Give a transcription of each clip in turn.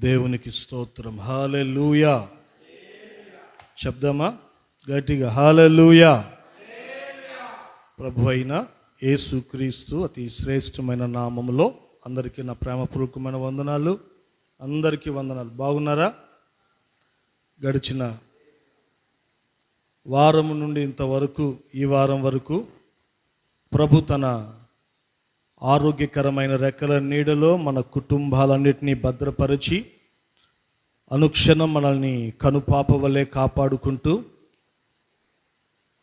దేవునికి స్తోత్రం. హల్లెలూయా. శబ్దమా గట్టిగా హల్లెలూయా. ప్రభు అయిన యేసుక్రీస్తు అతి శ్రేష్టమైన నామములో అందరికీ నా ప్రేమపూర్వకమైన వందనాలు. అందరికీ వందనాలు. బాగున్నారా? గడిచిన వారం నుండి ఇంతవరకు ఈ వారం వరకు ప్రభు తన ఆరోగ్యకరమైన రెక్కల నీడలో మన కుటుంబాలన్నిటినీ భద్రపరిచి అనుక్షణం మనల్ని కనుపాప వలె కాపాడుకుంటూ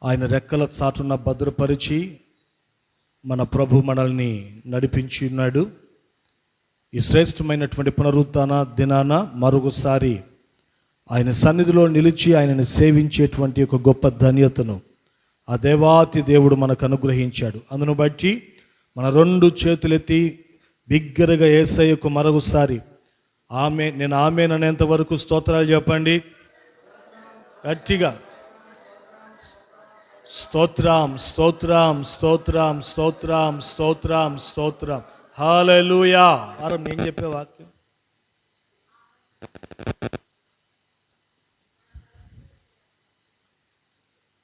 ఆయన రెక్కల చాటున భద్రపరిచి మన ప్రభు మనల్ని నడిపించి ఉన్నాడు. ఈ శ్రేష్టమైనటువంటి పునరుత్థాన దినాన మరొకసారి ఆయన సన్నిధిలో నిలిచి ఆయనను సేవించేటువంటి ఒక గొప్ప ధన్యతను ఆ దేవాతి దేవుడు మనకు అనుగ్రహించాడు. అందును బట్టి మన రెండు చేతులెత్తి బిగ్గరగా యేసయ్యకు మరొకసారి నేను ఆమేననేంత వరకు స్తోత్రాలు చెప్పండి. గట్టిగా స్తోత్రం స్తోత్రం స్తోత్రం స్తోత్రం స్తోత్రం స్తోత్రం. హల్లెలూయా. వారం నేను చెప్పే వాక్యం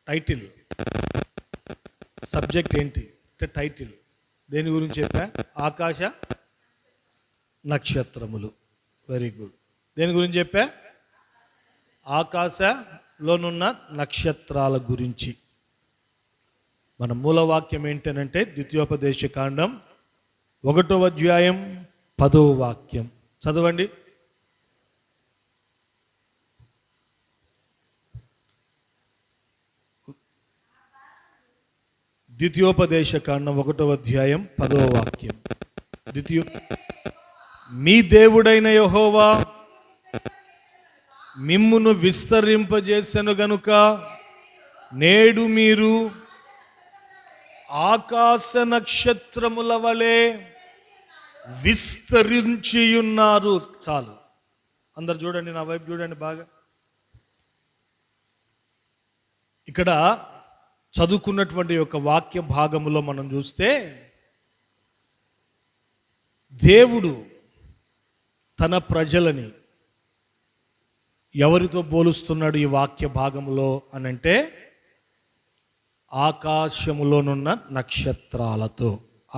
టైటిల్, సబ్జెక్ట్ ఏంటి అంటే టైటిల్ దేని గురించి చెప్పా? ఆకాశ నక్షత్రములు. Very good. దేని గురించి చెప్పా? ఆకాశలోనున్న నక్షత్రాల గురించి. మన మూలవాక్యం ఏంటనంటే ద్వితీయోపదేశ కాండం 1వ అధ్యాయం 10వ వాక్యం. చదవండి. ద్వితీయోపదేశ కాండం 1వ అధ్యాయం 10వ వాక్యం. మీ దేవుడైన యెహోవా మిమ్మును విస్తరింపజేసెను గనుక నేడు మీరు ఆకాశ నక్షత్రముల వలె విస్తరించియున్నారు. చాలు, అందరు చూడండి, నా వైపు చూడండి బాగా. ఇక్కడ చదువుకున్నటువంటి యొక్క వాక్య భాగములో మనం చూస్తే దేవుడు తన ప్రజలని ఎవరితో పోలుస్తున్నాడు ఈ వాక్య భాగములో అనంటే ఆకాశములోనున్న నక్షత్రాలతో.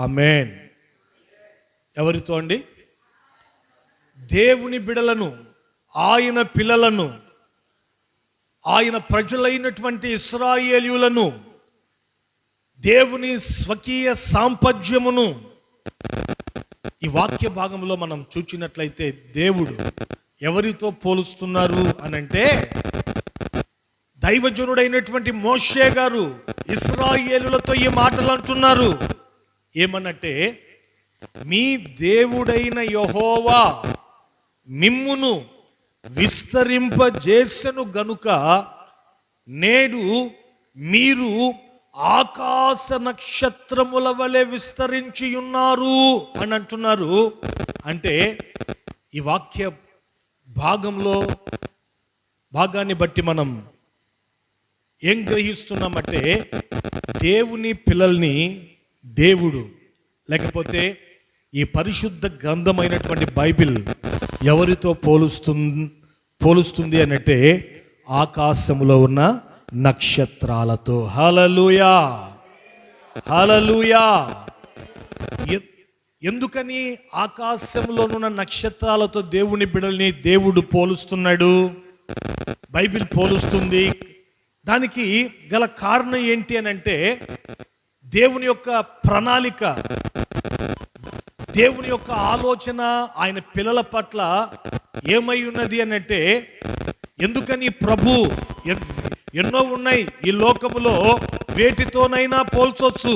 ఆమేన్. ఎవరితో అండి? దేవుని బిడలను, ఆయన పిల్లలను, ఆయన ప్రజలైనటువంటి ఇశ్రాయేలీయులను, దేవుని స్వకీయ సాంపత్యమును ఈ వాక్య భాగంలో మనం చూచినట్లయితే దేవుడు ఎవరితో పోలుస్తున్నారు అనంటే దైవజనుడైనటువంటి మోషే గారు ఇశ్రాయేలులతో ఈ మాటలు అంటున్నారు. ఏమనంటే, మీ దేవుడైన యెహోవా మిమ్మును విస్తరింపజేసెను గనుక నేడు మీరు ఆకాశ నక్షత్రముల వలె విస్తరించి ఉన్నారు అని అంటున్నారు. అంటే ఈ వాక్య భాగాన్ని బట్టి మనం ఏం గ్రహిస్తున్నామంటే దేవుని పిల్లల్ని దేవుడు, లేకపోతే ఈ పరిశుద్ధ గ్రంథమైనటువంటి బైబిల్ ఎవరితో పోలుస్తుంది అనంటే ఆకాశములో ఉన్న నక్షత్రాలతో. హల్లెలూయా. హల్లెలూయా. ఎందుకని ఆకాశంలోనున్న నక్షత్రాలతో దేవుని బిడల్ని దేవుడు పోలుస్తున్నాడు, బైబిల్ పోలుస్తుంది? దానికి గల కారణం ఏంటి అనంటే దేవుని యొక్క ప్రణాళిక, దేవుని యొక్క ఆలోచన ఆయన పిల్లల పట్ల ఏమై ఉన్నది అనంటే, ఎందుకని ప్రభు ఎన్నో ఉన్నాయి ఈ లోకములో, వేటితోనైనా పోల్చొచ్చు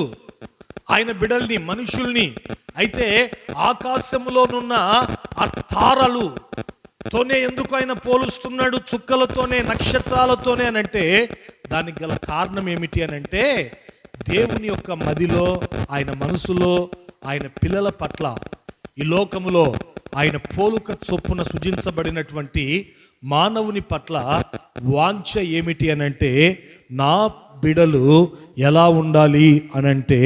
ఆయన బిడల్ని, మనుషుల్ని. అయితే ఆకాశంలోనున్న ఆ తారలు తోనే ఎందుకు ఆయన పోలుస్తున్నాడు? చుక్కలతోనే, నక్షత్రాలతోనే అనంటే దానికి గల కారణం ఏమిటి అనంటే దేవుని యొక్క మదిలో, ఆయన మనసులో, ఆయన పిల్లల పట్ల ఈ లోకములో ఆయన పోలుక చొప్పున సృజించబడినటువంటి మానవుని పట్ల వాంఛ ఏమిటి అనంటే నా బిడలు ఎలా ఉండాలి అనంటే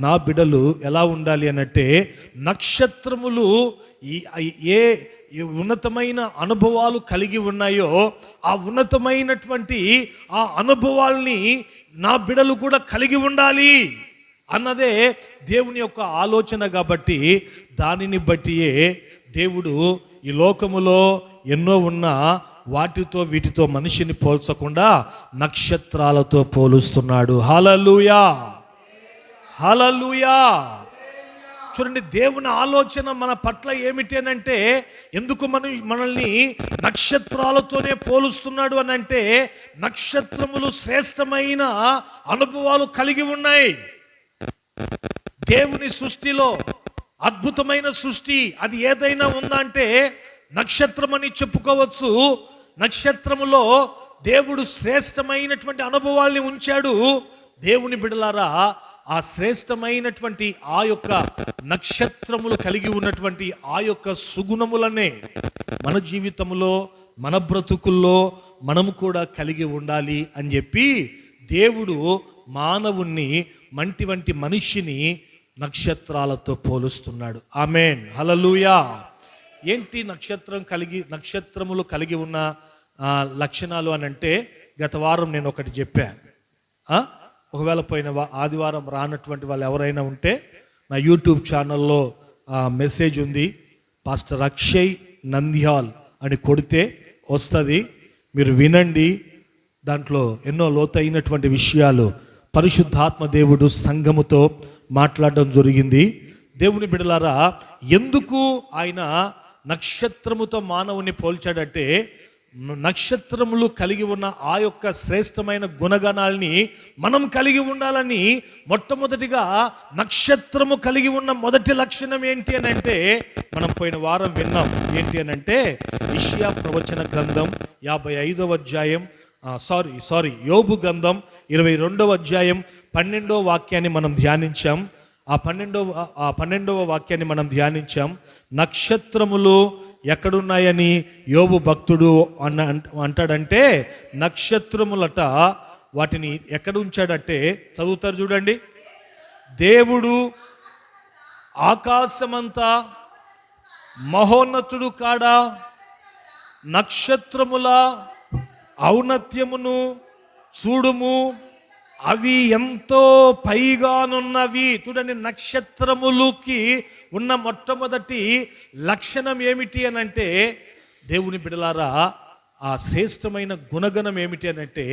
నా బిడలు ఎలా ఉండాలి అనంటే నక్షత్రములు ఏ ఉన్నతమైన అనుభవాలు కలిగి ఉన్నాయో ఆ ఉన్నతమైనటువంటి ఆ అనుభవాల్ని నా బిడ్డలు కూడా కలిగి ఉండాలి అన్నదే దేవుని యొక్క ఆలోచన. కాబట్టి దానిని బట్టియే దేవుడు ఈ లోకములో ఎన్నో ఉన్న వాటితో వీటితో మనిషిని పోల్చకుండా నక్షత్రాలతో పోలుస్తున్నాడు. హల్లెలూయా, హల్లెలూయా. చూడండి, దేవుని ఆలోచన మన పట్ల ఏమిటి అని అంటే, ఎందుకు మనల్ని నక్షత్రాలతోనే పోలుస్తున్నాడు అని అంటే, నక్షత్రములు శ్రేష్టమైన అనుభవాలు కలిగి ఉన్నాయి. దేవుని సృష్టిలో అద్భుతమైన సృష్టి అది ఏదైనా ఉందా అంటే నక్షత్రం అని చెప్పుకోవచ్చు. నక్షత్రములో దేవుడు శ్రేష్టమైనటువంటి అనుభవాల్ని ఉంచాడు. దేవుని బిడ్డలారా, ఆ శ్రేష్టమైనటువంటి ఆ యొక్క నక్షత్రములు కలిగి ఉన్నటువంటి ఆ యొక్క సుగుణములనే మన జీవితంలో మన బ్రతుకుల్లో మనము కూడా కలిగి ఉండాలి అని చెప్పి దేవుడు మానవుణ్ణి మంటి వంటి మనిషిని నక్షత్రాలతో పోలుస్తున్నాడు. ఆమేన్, హల్లెలూయా. ఏంటి నక్షత్రములు కలిగి ఉన్న లక్షణాలు అని అంటే, గత వారం నేను ఒకటి చెప్పా. ఒకవేళ పోయిన ఆదివారం రానటువంటి వాళ్ళు ఎవరైనా ఉంటే నా యూట్యూబ్ ఛానల్లో మెసేజ్ ఉంది, పాస్టర్ అక్షయ్ నంద్యాల్ అని కొడితే వస్తుంది. మీరు వినండి. దాంట్లో ఎన్నో లోతైనటువంటి విషయాలు పరిశుద్ధాత్మ దేవుడు సంఘముతో మాట్లాడడం జరిగింది. దేవుని బిడ్డలారా, ఎందుకు ఆయన నక్షత్రముతో మానవుని పోల్చాడంటే, నక్షత్రములు కలిగి ఉన్న ఆ యొక్క శ్రేష్టమైన గుణగణాలని మనం కలిగి ఉండాలని మొట్టమొదటిగా నక్షత్రము కలిగి ఉన్న మొదటి లక్షణం ఏంటి అని అంటే, మనం పోయిన వారం విన్నాం. ఏంటి అని అంటే, యెషయా ప్రవచన గ్రంథం 55వ అధ్యాయం యోబు గ్రంథం 22వ అధ్యాయం 12వ వాక్యాన్ని మనం ధ్యానించాం. ఆ 12వ వాక్యాన్ని మనం ధ్యానించాం. నక్షత్రములు ఎక్కడున్నాయని యోబు భక్తుడు అంటాడంటే, నక్షత్రములట వాటిని ఎక్కడ ఉంచాడంటే, చదువుతారు చూడండి. దేవుడు ఆకాశమంతా మహోన్నతుడు కాడా, నక్షత్రముల ఔన్నత్యమును చూడుము, అవి ఎంతో పైగానున్నవి. చూడండి, నక్షత్రములకి ఉన్న మొట్టమొదటి లక్షణం ఏమిటి అని అంటే, దేవుని బిడ్డలారా, ఆ శ్రేష్టమైన గుణగణం ఏమిటి అని అంటే,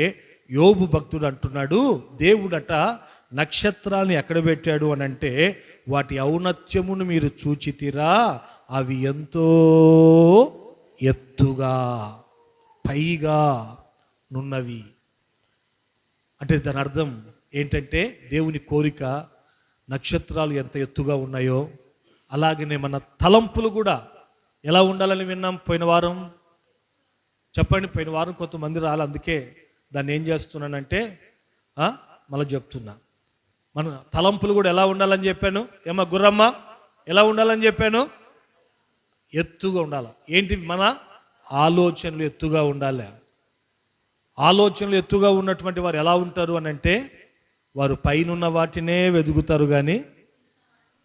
యోబు భక్తుడు అంటున్నాడు, దేవుడట నక్షత్రాలను ఎక్కడ పెట్టాడు అని అంటే, వాటి ఔన్నత్యమును మీరు చూచితిరా, అవి ఎంతో ఎత్తుగా పైగా నున్నవి. అంటే దాని అర్థం ఏంటంటే, దేవుని కోరిక నక్షత్రాలు ఎంత ఎత్తుగా ఉన్నాయో అలాగనే మన తలంపులు కూడా ఎలా ఉండాలని విన్నాం పోయిన వారం. చెప్పండి, పోయిన వారం కొంతమంది రాలి, అందుకే దాన్ని ఏం చేస్తున్నానంటే మళ్ళీ చెప్తున్నా. మన తలంపులు కూడా ఎలా ఉండాలని చెప్పాను. ఏమా గుర్రమ్మ, ఎలా ఉండాలని చెప్పాను? ఎత్తుగా ఉండాలి. ఏంటి? మన ఆలోచనలు ఎత్తుగా ఉండాలి. ఆలోచనలు ఎత్తుగా ఉన్నటువంటి వారు ఎలా ఉంటారు అని అంటే, వారు పైనున్న వాటినే వెతుకుతారు కానీ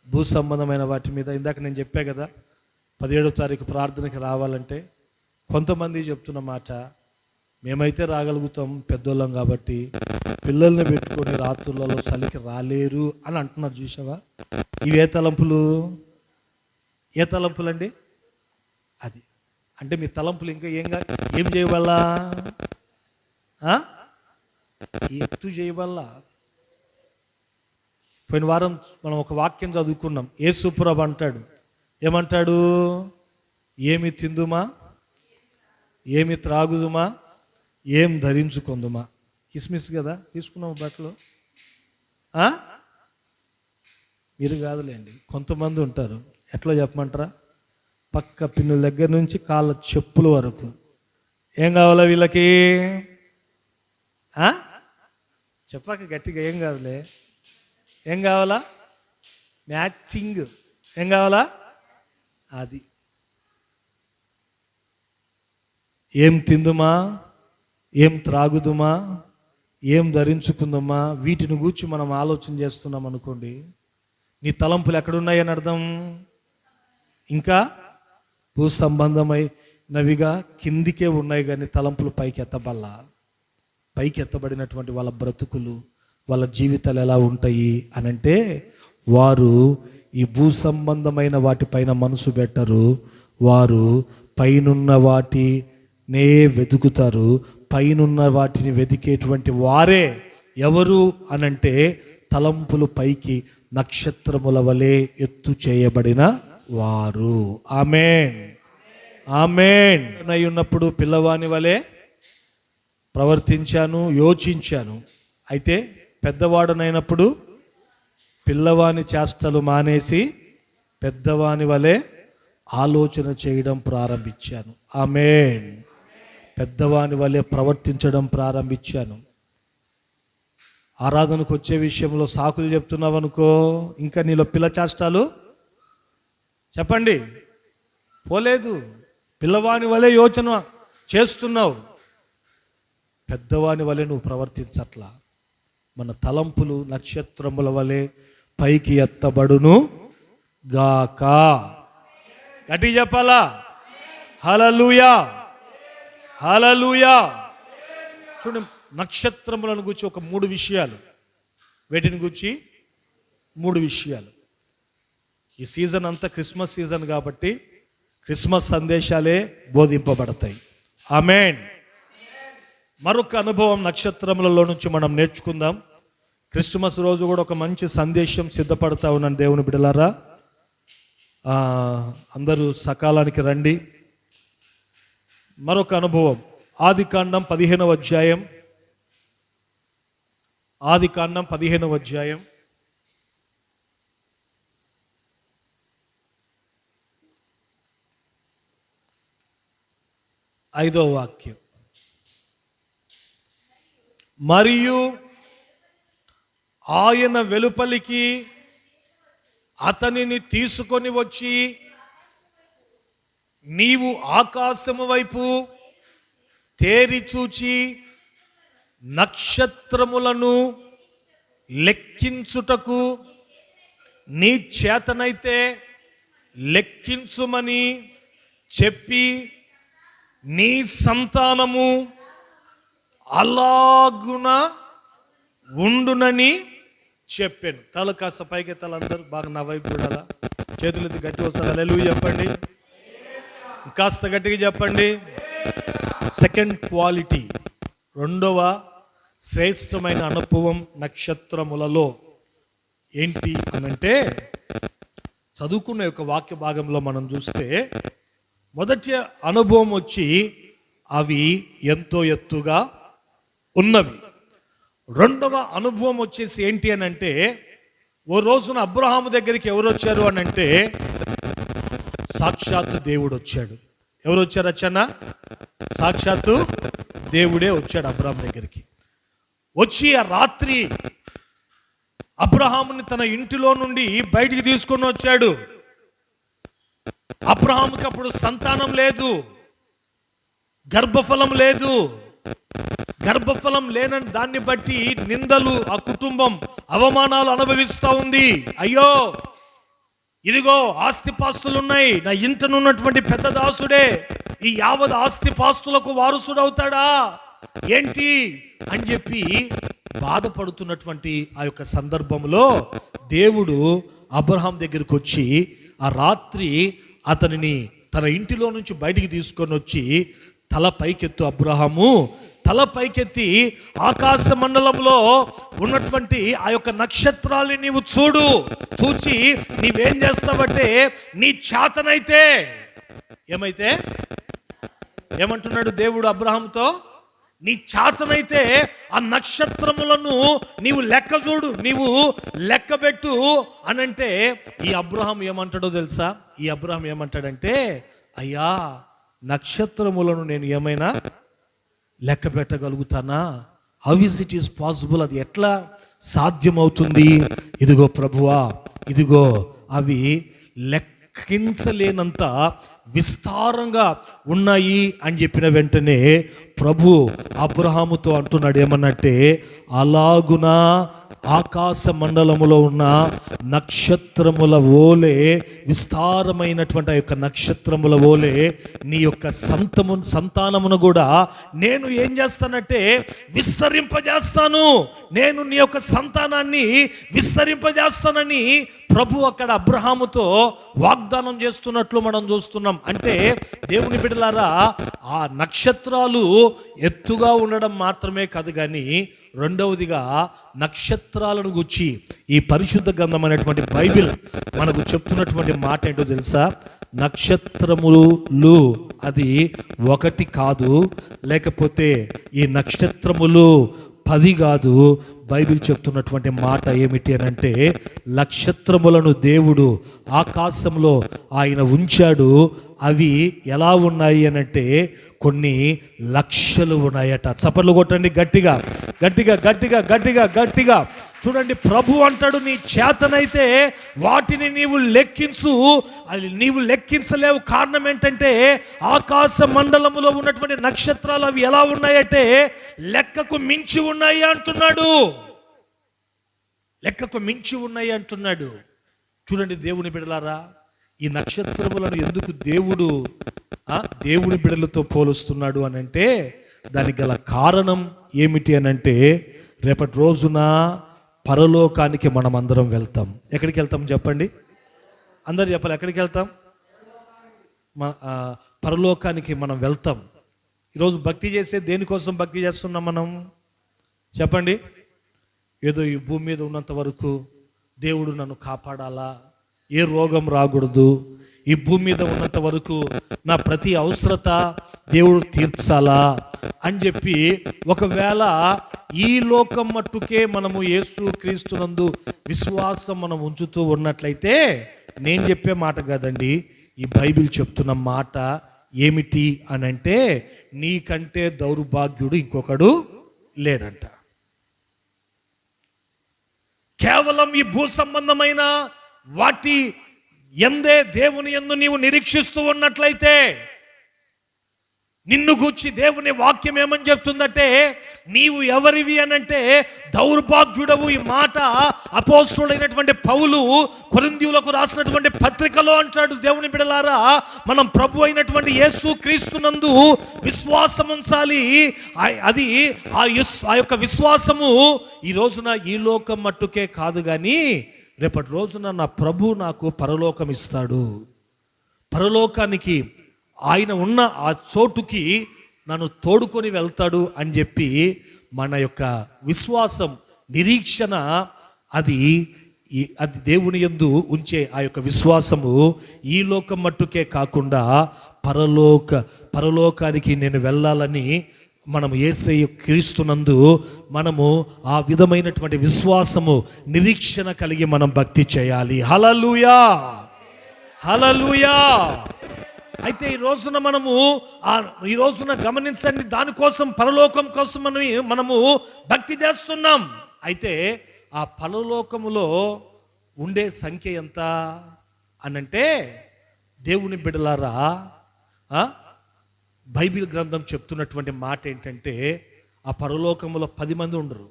భూ సంబంధమైన వాటి మీద. ఇందాక నేను చెప్పా కదా, 17వ తారీఖు ప్రార్థనకి రావాలంటే కొంతమంది చెప్తున్న మాట, మేమైతే రాగలుగుతాం పెద్దోళ్ళం కాబట్టి, పిల్లల్ని పెట్టుకొని రాత్రులలో చలికి రాలేరు అని అంటున్నారు. చూసావా? ఇవే తలంపులు. ఏ తలంపులండి? అది అంటే మీ తలంపులు ఇంకా ఏం చేయవల్ల? ఎత్తు చేయవల్ల. పోయిన వారం మనం ఒక వాక్యం చదువుకున్నాం. యేసుప్రభు అంటాడు, ఏమంటాడు? ఏమి తిందుమా, ఏమి త్రాగుదుమా, ఏం ధరించుకుందుమా. కిస్మిస్ కదా తీసుకున్నాము బట్టలు. మీరు కాదులేండి, కొంతమంది ఉంటారు. ఎట్లా చెప్పమంటారా? పక్క పిన్నుల దగ్గర నుంచి కాళ్ళ చెప్పుల వరకు ఏం కావాలా వీళ్ళకి? చెప్పాక గట్టిగా ఏం కాదులే. ఏం కావాలా? మ్యాచింగ్. ఏం కావాలా? అది. ఏం తిందుమా, ఏం త్రాగుదుమా, ఏం ధరించుకుందామా, వీటిని గూర్చి మనం ఆలోచన చేస్తున్నాం అనుకోండి, నీ తలంపులు ఎక్కడున్నాయని అర్థం. ఇంకా భూ సంబంధమైనవిగా కిందికే ఉన్నాయి, కానీ తలంపులు పైకి ఎత్తబడినటువంటి వాళ్ళ బ్రతుకులు, వాళ్ళ జీవితాలు ఎలా ఉంటాయి అని అంటే, వారు ఈ భూ సంబంధమైన వాటిపైన మనసు పెట్టరు. వారు పైనున్న వాటినే వెతుకుతారు. పైనున్న వాటిని వెతికేటువంటి వారే ఎవరు అనంటే, తలంపులు పైకి నక్షత్రముల వలె ఎత్తు చేయబడిన వారు. ఆమేన్, ఆమేన్. ఉన్నప్పుడు పిల్లవాని వలె ప్రవర్తించాను, యోచించాను. అయితే పెద్దవాడనైనప్పుడు పిల్లవాని చేష్టలు మానేసి పెద్దవాని వలె ఆలోచన చేయడం ప్రారంభించాను. ఆమేన్. పెద్దవాని వలె ప్రవర్తించడం ప్రారంభించాను. ఆరాధనకు వచ్చే విషయంలో సాకులు చెప్తున్నావు అనుకో, ఇంకా నీలో పిల్ల చేష్టాలు చెప్పండి పోలేదు. పిల్లవాని వలె యోచన చేస్తున్నావు, పెద్దవాని వలె నువ్వు ప్రవర్తించట్లా. మన తలంపులు నక్షత్రముల వలె పైకి ఎత్తబడును గాక. గట్టి చెప్పాలా? హల్లెలూయా, హల్లెలూయా. చూడండి, నక్షత్రములను గురించి ఒక 3 విషయాలు, వీటిని గురించి 3 విషయాలు. ఈ సీజన్ అంతా క్రిస్మస్ సీజన్ కాబట్టి క్రిస్మస్ సందేశాలే బోధింపబడతాయి. ఆమేన్. మరొక అనుభవం నక్షత్రములలో నుంచి మనం నేర్చుకుందాం. క్రిస్మస్ రోజు కూడా ఒక మంచి సందేశం సిద్ధపడతా ఉన్నాను దేవుని బిడ్డలారా. అందరూ సకాలానికి రండి. మరొక అనుభవం ఆదికాండం 15వ అధ్యాయం. ఆదికాండం 15వ అధ్యాయం 5వ వాక్యం. మరియు ఆయన వెలుపలికి అతనిని తీసుకొని వచ్చి, నీవు ఆకాశము వైపు తేరి చూచి నక్షత్రములను లెక్కించుటకు నీ చేతనైతే లెక్కించుమని చెప్పి, నీ సంతానము అలాగున ఉండునని చెప్పాను. తల కాస్త పైకి, తలందరూ బాగా నా వైపు చూడాలా. చేతులు ఎత్తి గట్టి వస్తారు. హల్లెలూయా చెప్పండి. కాస్త గట్టిగా చెప్పండి. సెకండ్ క్వాలిటీ, రెండవ శ్రేష్టమైన అనుభవం నక్షత్రములలో ఏంటి అనంటే, చదువుకున్న యొక్క వాక్య భాగంలో మనం చూస్తే, మొదటి అనుభవం వచ్చి అవి ఎంతో ఎత్తుగా ఉన్నవి. రెండవ అనుభవం వచ్చేసి ఏంటి అని అంటే, ఓ రోజున అబ్రహాము దగ్గరికి ఎవరు వచ్చారు అని అంటే, సాక్షాత్తు దేవుడు వచ్చాడు. ఎవరు వచ్చారు అచ్చన్న? సాక్షాత్తు దేవుడే వచ్చాడు అబ్రహాం దగ్గరికి. వచ్చి ఆ రాత్రి అబ్రహాముని తన ఇంటిలో నుండి బయటికి తీసుకొని వచ్చాడు. అబ్రహాముకి అప్పుడు సంతానం లేదు, గర్భఫలం లేదు. గర్భఫలం లేనని దాన్ని బట్టి నిందలు ఆ కుటుంబం అవమానాలు అనుభవిస్తూ ఉంది. అయ్యో, ఇదిగో ఆస్తిపాస్తులు ఉన్నాయి, నా ఇంటనున్నటువంటి పెద్ద దాసుడే ఈ యావత్ ఆస్తిపాస్తులకు వారసుడవుతాడా ఏంటి అని చెప్పి బాధపడుతున్నటువంటి ఆ యొక్క సందర్భంలో దేవుడు అబ్రహాం దగ్గరికి వచ్చి ఆ రాత్రి అతనిని తన ఇంటిలో నుంచి బయటికి తీసుకొని వచ్చి, తల పైకెత్తు అబ్రహాము, తల పైకెత్తి ఆకాశ మండలంలో ఉన్నటువంటి ఆ యొక్క నక్షత్రాలని నీవు చూడు. చూచి నీవేం చేస్తావంటే, నీ చేతనైతే ఏమైతే ఏమంటున్నాడు దేవుడు అబ్రహాముతో? నీ చేతనైతే ఆ నక్షత్రములను నీవు లెక్క చూడు, నీవు లెక్కబెట్టు అనంటే, ఈ అబ్రహాం ఏమంటాడో తెలుసా? ఈ అబ్రహాం ఏమంటాడంటే, అయ్యా, నక్షత్రములను నేను ఏమైనా లెక్క పెట్టగలుగుతానా? How is it is possible? అది ఎట్లా సాధ్యమవుతుంది? ఇదిగో ప్రభువా, ఇదిగో అవి లెక్కించలేనంత విస్తారంగా ఉన్నాయి అని చెప్పిన వెంటనే ప్రభు అబ్రహాముతో అంటున్నాడు ఏమన్నట్టే, అలాగున ఆకాశ మండలములో ఉన్న నక్షత్రముల ఓలే, విస్తారమైనటువంటి ఆ యొక్క నక్షత్రముల ఓలే నీ యొక్క సంతానమును కూడా నేను ఏం చేస్తానంటే విస్తరింపజేస్తాను, నేను నీ యొక్క సంతానాన్ని విస్తరింపజేస్తానని ప్రభు అక్కడ అబ్రహాముతో వాగ్దానం చేస్తున్నట్లు మనం చూస్తున్నాం. అంటే దేవుని బిడ్డలారా, ఆ నక్షత్రాలు ఎత్తుగా ఉండడం మాత్రమే కాదు, కానీ రెండవదిగా నక్షత్రాలను గురించి ఈ పరిశుద్ధ గ్రంథం అనేటువంటి బైబిల్ మనకు చెప్తున్నటువంటి మాట ఏంటో తెలుసా? నక్షత్రములు అది ఒకటి కాదు, లేకపోతే ఈ నక్షత్రములు 10 కాదు. బైబిల్ చెప్తున్నటువంటి మాట ఏమిటి అని అంటే, నక్షత్రములను దేవుడు ఆకాశంలో ఆయన ఉంచాడు. అవి ఎలా ఉన్నాయి అని అంటే కొన్ని లక్షలు ఉన్నాయట. చప్పట్లు కొట్టండి గట్టిగా గట్టిగా గట్టిగా గట్టిగా గట్టిగా. చూడండి, ప్రభు అంటాడు, నీ చేతనైతే వాటిని నీవు లెక్కించు. నీవు లెక్కించలేవు. కారణం ఏంటంటే ఆకాశ మండలములో ఉన్నటువంటి నక్షత్రాలు అవి ఎలా ఉన్నాయంటే లెక్కకు మించి ఉన్నాయి అంటున్నాడు. లెక్కకు మించి ఉన్నాయి అంటున్నాడు. చూడండి దేవుని బిడ్డలారా, ఈ నక్షత్రములను ఎందుకు దేవుని బిడ్డలతో పోలుస్తున్నాడు అని అంటే దానికి గల కారణం ఏమిటి అని అంటే, రేపటి రోజున పరలోకానికి మనం అందరం వెళ్తాం. ఎక్కడికి వెళ్తాం చెప్పండి? అందరు చెప్పాలి, ఎక్కడికి వెళ్తాం? పరలోకానికి మనం వెళ్తాం. ఈరోజు భక్తి చేసే దేనికోసం భక్తి చేస్తున్నాం మనం చెప్పండి? ఏదో ఈ భూమి మీద ఉన్నంత వరకు దేవుడు నన్ను కాపాడాలా, ఏ రోగం రాకూడదు, ఈ భూమి మీద ఉన్నంత వరకు నా ప్రతి అవసరత దేవుడు తీర్చాలా అని చెప్పి, ఒకవేళ ఈ లోకం మట్టుకే మనము యేసు క్రీస్తునందు విశ్వాసం మనం ఉంచుతూ ఉన్నట్లయితే, నేను చెప్పే మాట కాదండి, ఈ బైబిల్ చెప్తున్న మాట ఏమిటి అని అంటే, నీకంటే దౌర్భాగ్యుడు ఇంకొకడు లేడంట. కేవలం ఈ భూ సంబంధమైన వాటి ఎందే దేవుని యందు నీవు నిరీక్షిస్తూ ఉన్నట్లయితే, నిన్ను గూర్చి దేవుని వాక్యం ఏమని చెప్తుందంటే, నీవు ఎవరివి అనంటే దౌర్భాగ్యుడవు. ఈ మాట అపోస్తలుడైనటువంటి పౌలు కొరింథీయులకు రాసినటువంటి పత్రికలో అంటాడు. దేవుని బిడ్డలారా, మనం ప్రభు అయినటువంటి యేసు క్రీస్తునందు విశ్వాసం ఉంచాలి. అది ఆ యొక్క విశ్వాసము ఈ రోజున ఈ లోకం మట్టుకే కాదు, కానీ రేపటి రోజున నా ప్రభు నాకు పరలోకం ఇస్తాడు. పరలోకానికి ఆయన ఉన్న ఆ చోటుకి నన్ను తోడుకొని వెళ్తాడు అని చెప్పి మన యొక్క విశ్వాసం, నిరీక్షణ, అది దేవుని యందు ఉంచే ఆ యొక్క విశ్వాసము ఈ లోకం మట్టుకే కాకుండా పరలోకానికి నేను వెళ్ళాలని మనము యేసయ్య క్రీస్తునందు మనము ఆ విధమైనటువంటి విశ్వాసము, నిరీక్షణ కలిగి మనం భక్తి చేయాలి. హల్లెలూయా, హల్లెలూయా. అయితే ఈ రోజున గమనించండి, దానికోసం పరలోకం కోసం మనము భక్తి చేస్తున్నాం. అయితే ఆ పరలోకములో ఉండే సంఖ్య ఎంత అనంటే, దేవుని బిడ్డలారా, బైబిల్ గ్రంథం చెప్తున్నటువంటి మాట ఏంటంటే, ఆ పరలోకములో 10 మంది ఉండరు,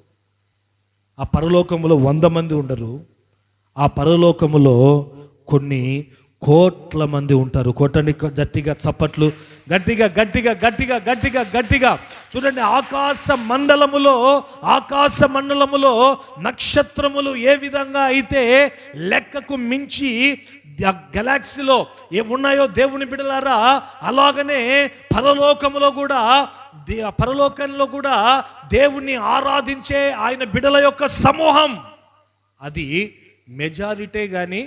ఆ పరలోకములో 100 మంది ఉండరు, ఆ పరలోకములో కొన్ని కోట్ల మంది ఉంటారు. కొట్టండి గట్టిగా చప్పట్లు, గట్టిగా గట్టిగా గట్టిగా గట్టిగా గట్టిగా. చూడండి, ఆకాశ మండలములో నక్షత్రములు ఏ విధంగా అయితే లెక్కకు మించి గెలాక్సీలో ఏమున్నాయో దేవుని బిడ్డలారా, అలాగనే పరలోకంలో కూడా దేవుణ్ణి ఆరాధించే ఆయన బిడ్డల యొక్క సమూహం, అది మెజారిటీ కానీ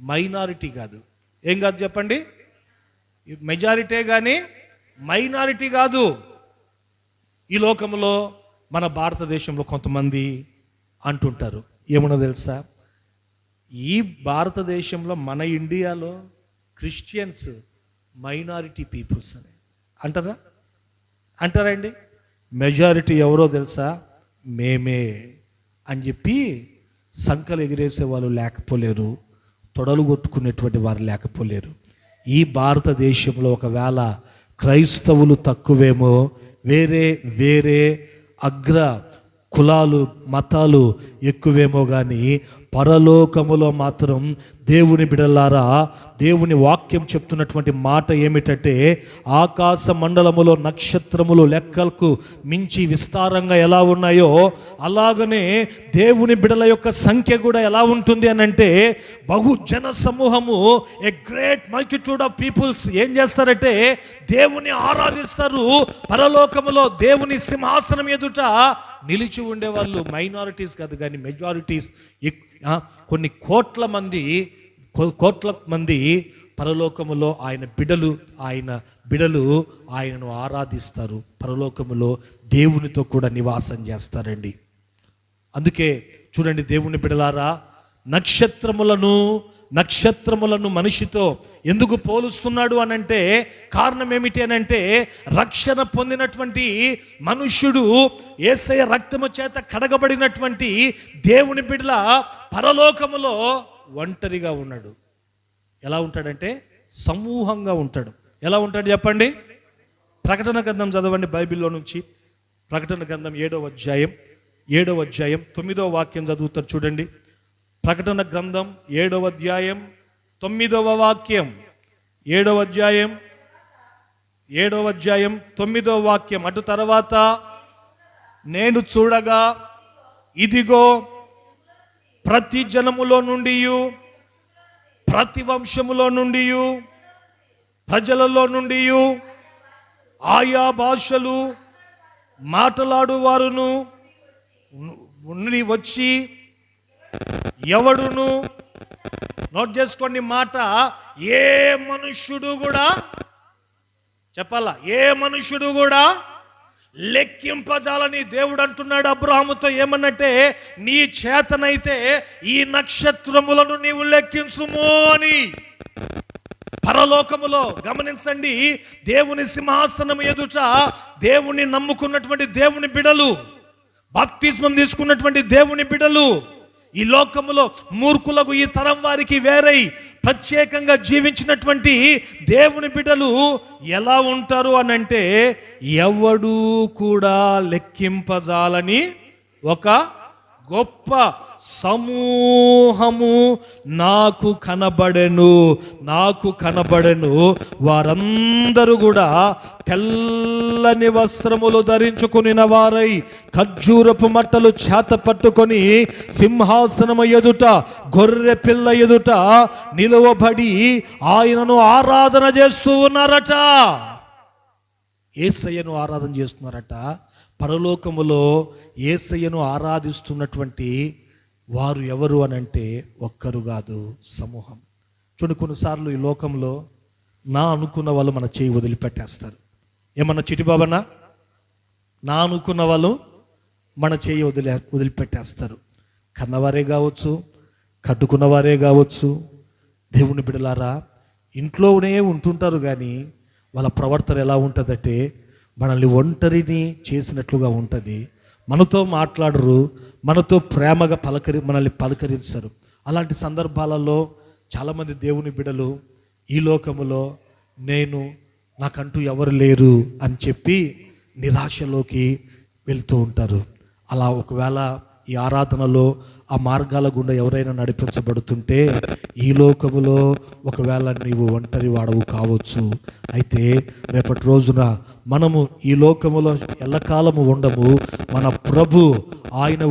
మైనారిటీ కాదు. ఏం కాదు చెప్పండి? మెజారిటీ కానీ మైనారిటీ కాదు. ఈ లోకంలో మన భారతదేశంలో కొంతమంది అంటుంటారు, ఏమన్నా తెలుసా, ఈ భారతదేశంలో మన ఇండియాలో క్రిస్టియన్స్ మైనారిటీ పీపుల్స్ అని అంటారా అండి? మెజారిటీ ఎవరో తెలుసా? మేమే అని చెప్పి సంకలు ఎగిరేసే వాళ్ళు లేకపోలేరు, తొడలు కొట్టుకునేటువంటి వారు లేకపోలేరు. ఈ భారతదేశంలో ఒకవేళ క్రైస్తవులు తక్కువేమో, వేరే వేరే అగ్ర కులాలు మతాలు ఎక్కువేమో కానీ పరలోకములో మాత్రం దేవుని బిడలారా, దేవుని వాక్యం చెప్తున్నటువంటి మాట ఏమిటంటే, ఆకాశ మండలములో నక్షత్రములు లెక్కలకు మించి విస్తారంగా ఎలా ఉన్నాయో అలాగనే దేవుని బిడల యొక్క సంఖ్య కూడా ఎలా ఉంటుంది అని అంటే, బహుజన సమూహము, a great multitude of peoples ఏం చేస్తారంటే దేవుని ఆరాధిస్తారు. పరలోకములో దేవుని సింహాసనం ఎదుట నిలిచి ఉండేవాళ్ళు మైనారిటీస్ కాదు కానీ మెజారిటీస్, కొన్ని కోట్ల మంది పరలోకములో ఆయన బిడలు ఆయనను ఆరాధిస్తారు. పరలోకములో దేవునితో కూడా నివాసం చేస్తారండి. అందుకే చూడండి, దేవుని బిడలారా, నక్షత్రములను మనిషితో ఎందుకు పోలుస్తున్నాడు అనంటే, కారణం ఏమిటి అనంటే, రక్షణ పొందినటువంటి మనుష్యుడు యేసయ్య రక్తము చేత కడగబడినటువంటి దేవుని బిడ్డల పరలోకములో ఒంటరిగా ఉన్నాడు. ఎలా ఉంటాడంటే సమూహంగా ఉంటాడు. ఎలా ఉంటాడు చెప్పండి? ప్రకటన గ్రంథం చదవండి, బైబిల్లో నుంచి. ప్రకటన గ్రంథం 7వ అధ్యాయం 9వ వాక్యం చదువుతారు చూడండి. ప్రకటన గ్రంథం 7వ అధ్యాయం 9వ వాక్యం. 7వ అధ్యాయం 9వ వాక్యం. అటు తర్వాత నేను చూడగా, ఇదిగో ప్రతి జనములో నుండి, ప్రతి వంశములో నుండి, ప్రజలలో నుండి, ఆయా భాషలు మాట్లాడు వారును వచ్చి, ఎవడును, నోట్ చేసుకోండి మాట, ఏ మనుష్యుడు కూడా చెప్పాలా, ఏ మనుష్యుడు కూడా లెక్కింపజాలని దేవుడు అంటున్నాడు అబ్రాహాముతో. ఏమన్నట్టే, నీ చేతనైతే ఈ నక్షత్రములను నీవు లెక్కించుము అని. పరలోకములో గమనించండి, దేవుని సింహాసనం ఎదుట దేవుని నమ్ముకున్నటువంటి దేవుని బిడలు, బాప్తిస్మం తీసుకున్నటువంటి దేవుని బిడలు, ఈ లోకములో మూర్ఖులకు, ఈ తరం వారికి వేరై ప్రత్యేకంగా జీవించినటువంటి దేవుని బిడ్డలు ఎలా ఉంటారు అనంటే, ఎవడు కూడా లెక్కింపజాలని ఒక గొప్ప సమూహము నాకు కనబడెను. వారందరూ కూడా తెల్లని వస్త్రములు ధరించుకుని వారై, ఖర్జూరపు మట్టలు చేత పట్టుకొని, సింహాసనము ఎదుట, గొర్రె పిల్ల ఎదుట నిలువబడి ఆయనను ఆరాధన చేస్తూ ఉన్నారట. యేసయ్యను ఆరాధన చేస్తున్నారట. పరలోకములో యేసయ్యను ఆరాధిస్తున్నటువంటి వారు ఎవరు అనంటే ఒక్కరు కాదు, సమూహం. చూడండి, కొన్నిసార్లు ఈ లోకంలో నా అనుకున్న వాళ్ళు మన చేయి వదిలిపెట్టేస్తారు. ఏమన్నా చిటిబాబన్నా, నా అనుకున్న వాళ్ళు మన చేయి వదిలిపెట్టేస్తారు. కన్నవారే కావచ్చు, కట్టుకున్నవారే కావచ్చు. దేవుని బిడ్డలారా, ఇంట్లోనే ఉంటుంటారు కానీ వాళ్ళ ప్రవర్తన ఎలా ఉంటుందంటే మనల్ని ఒంటరిని చేసినట్లుగా ఉంటుంది. మనతో మాట్లాడరు, మనతో ప్రేమగా మనల్ని పలకరించరు. అలాంటి సందర్భాలలో చాలామంది దేవుని బిడ్డలు ఈ లోకములో నాకంటూ ఎవరు లేరు అని చెప్పి నిరాశలోకి వెళ్తూ ఉంటారు. అలా ఒకవేళ ఈ ఆరాధనలో ఆ మార్గాల గుండా ఎవరైనా నడిపించబడుతుంటే ఈ లోకములో ఒకవేళ నీవు ఒంటరి వాడవు కావచ్చు. అయితే రేపటి రోజున మనము ఈ లోకములో ఎల్లకాలము ఉండము. మన ప్రభు ఆయన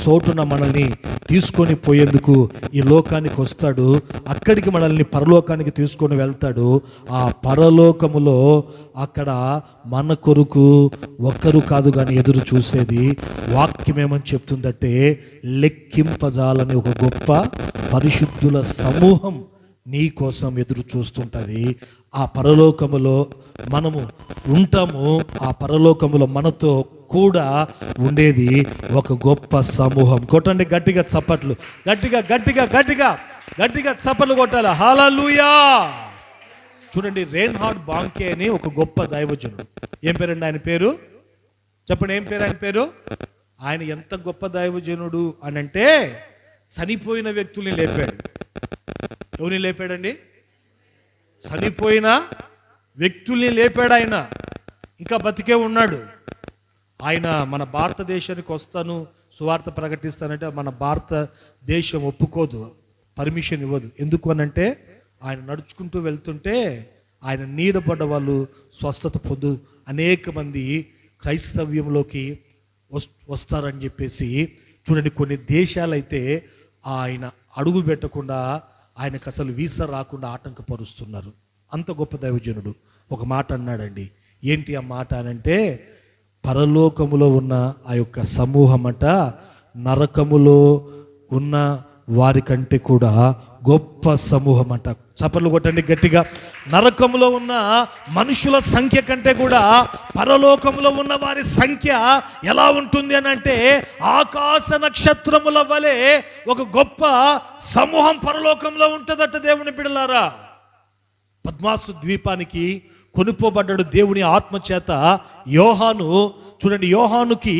చోటున మనల్ని తీసుకొని పోయేందుకు ఈ లోకానికి వస్తాడు. అక్కడికి మనల్ని పరలోకానికి తీసుకొని వెళ్తాడు. ఆ పరలోకములో అక్కడ మన కొరకు ఒక్కరు కాదు కానీ ఎదురు చూసేది వాక్యం ఏమని చెప్తుందంటే, లెక్కింపజాలని ఒక గొప్ప పరిశుద్ధుల సమూహం నీ కోసం ఎదురు చూస్తుంటుంది. ఆ పరలోకములో మనము ఉంటాము. ఆ పరలోకములో మనతో కూడా ఉండేది ఒక గొప్ప సమూహం. కొట్టండి గట్టిగా చప్పట్లు, గట్టిగా చప్పట్లు కొట్టాలి. హల్లెలూయా. చూడండి, రేన్హార్డ్ బాంకే అని ఒక గొప్ప దైవజనుడు. ఏం పేరండి ఆయన పేరు? చెప్పండి, ఏం పేరు ఆయన పేరు? ఆయన ఎంత గొప్ప దైవజనుడు అని అంటే, చనిపోయిన వ్యక్తుల్ని లేపాడు. ఎవరిని లేపాడండి? చనిపోయిన వ్యక్తుల్ని లేపాడు ఆయన. ఇంకా బతికే ఉన్నాడు ఆయన. మన భారతదేశానికి వస్తాను, సువార్త ప్రకటిస్తానంటే మన భారతదేశం ఒప్పుకోదు, పర్మిషన్ ఇవ్వదు. ఎందుకు అనంటే ఆయన నడుచుకుంటూ వెళ్తుంటే ఆయన నీడబడ్డ వాళ్ళు స్వస్థత పొందు అనేక మంది క్రైస్తవ్యంలోకి వస్తారని చెప్పేసి చూడండి. కొన్ని దేశాలైతే ఆయన అడుగు పెట్టకుండా ఆయనకు అసలు వీసా రాకుండా ఆటంకపరుస్తున్నారు. అంత గొప్ప దైవజనుడు ఒక మాట అన్నాడండి. ఏంటి ఆ మాట అనంటే, పరలోకములో ఉన్న ఆ యొక్క సమూహమట నరకములో ఉన్న వారి కంటే కూడా గొప్ప సమూహం అంట. చప్పట్లు కొట్టండి గట్టిగా. నరకములో ఉన్న మనుషుల సంఖ్య కంటే కూడా పరలోకములో ఉన్న వారి సంఖ్య ఎలా ఉంటుంది అని అంటే, ఆకాశ నక్షత్రముల వలె ఒక గొప్ప సమూహం పరలోకంలో ఉంటుందట. దేవుని బిడ్డలారా, పద్మాసు ద్వీపానికి కొనుక్కోబడ్డాడు దేవుని ఆత్మచేత యోహాను. చూడండి, యోహానుకి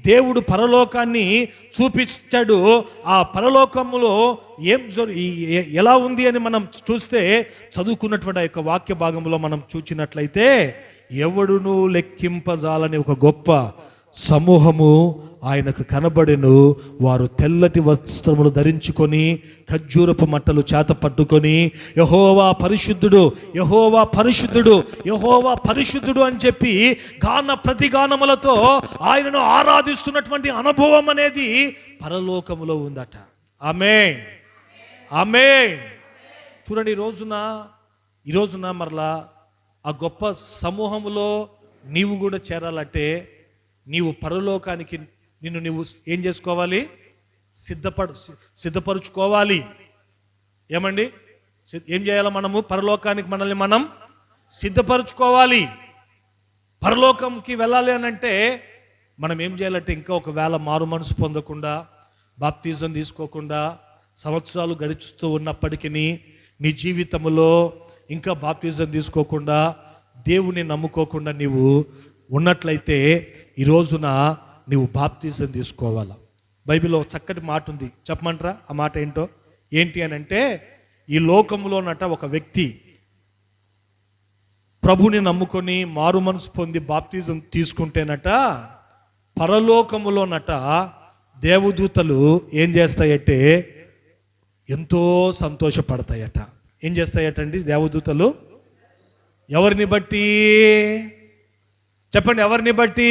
దేవుడు పరలోకాన్ని చూపించాడు. ఆ పరలోకములో ఎలా ఉంది అని మనం చూస్తే, చదువుకున్నటువంటి ఆ యొక్క వాక్య భాగంలో మనం చూచినట్లయితే, ఎవడును లెక్కింపజాలని ఒక గొప్ప సమూహము ఆయనకు కనబడెను. వారు తెల్లటి వస్త్రములు ధరించుకొని ఖర్జూరపు మట్టలు చేత పట్టుకొని యెహోవా పరిశుద్ధుడు, యెహోవా పరిశుద్ధుడు, యెహోవా పరిశుద్ధుడు అని చెప్పి ప్రతిగానములతో ఆయనను ఆరాధిస్తున్నటువంటి అనుభవం అనేది పరలోకములో ఉందట. ఆమేన్, ఆమేన్. చూడండి, ఈ రోజున మరలా ఆ గొప్ప సమూహములో నీవు కూడా చేరాలంటే నీవు పరలోకానికి నువ్వు ఏం చేసుకోవాలి? సిద్ధపరుచుకోవాలి. ఏమండి, ఏం చేయాలి? మనము పరలోకానికి మనల్ని మనం సిద్ధపరుచుకోవాలి. పరలోకంకి వెళ్ళాలి అని అంటే మనం ఏం చేయాలంటే, ఇంకా ఒకవేళ మారు మనసు పొందకుండా, బాప్తిజం తీసుకోకుండా సంవత్సరాలు గడుస్తూ ఉన్నప్పటికీ నీ జీవితంలో ఇంకా బాప్తిజం తీసుకోకుండా, దేవుని నమ్ముకోకుండా నీవు ఉన్నట్లయితే ఈ రోజున నీవు బాప్తిజం తీసుకోవాలా. బైబిల్లో చక్కటి మాట ఉంది, చెప్పమంటారా? ఆ మాట ఏంటి అని అంటే, ఈ లోకంలోనట ఒక వ్యక్తి ప్రభుని నమ్ముకొని మారు మనసు పొంది బాప్తిజం తీసుకుంటేనట, పరలోకములోనట దేవదూతలు ఏం చేస్తాయంటే ఎంతో సంతోషపడతాయట. ఏం చేస్తాయటండి దేవదూతలు? ఎవరిని బట్టి చెప్పండి? ఎవరిని బట్టి?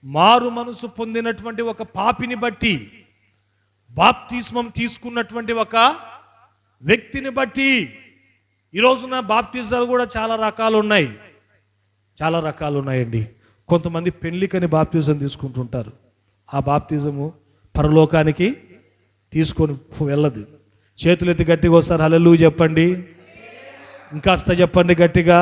మారు మనసు పొందినటువంటి ఒక పాపిని బట్టి, బాప్తిస్మం తీసుకున్నటువంటి ఒక వ్యక్తిని బట్టి. ఈ రోజున బాప్తిజాలు కూడా చాలా రకాలు ఉన్నాయండి. కొంతమంది పెళ్లికని బాప్తిజం తీసుకుంటుంటారు. ఆ బాప్తిజము పరలోకానికి తీసుకొని వెళ్ళదు. చేతులు ఎత్తి గట్టిగా వస్తారు, హల్లెలూయా చెప్పండి. ఇంకాస్త చెప్పండి గట్టిగా.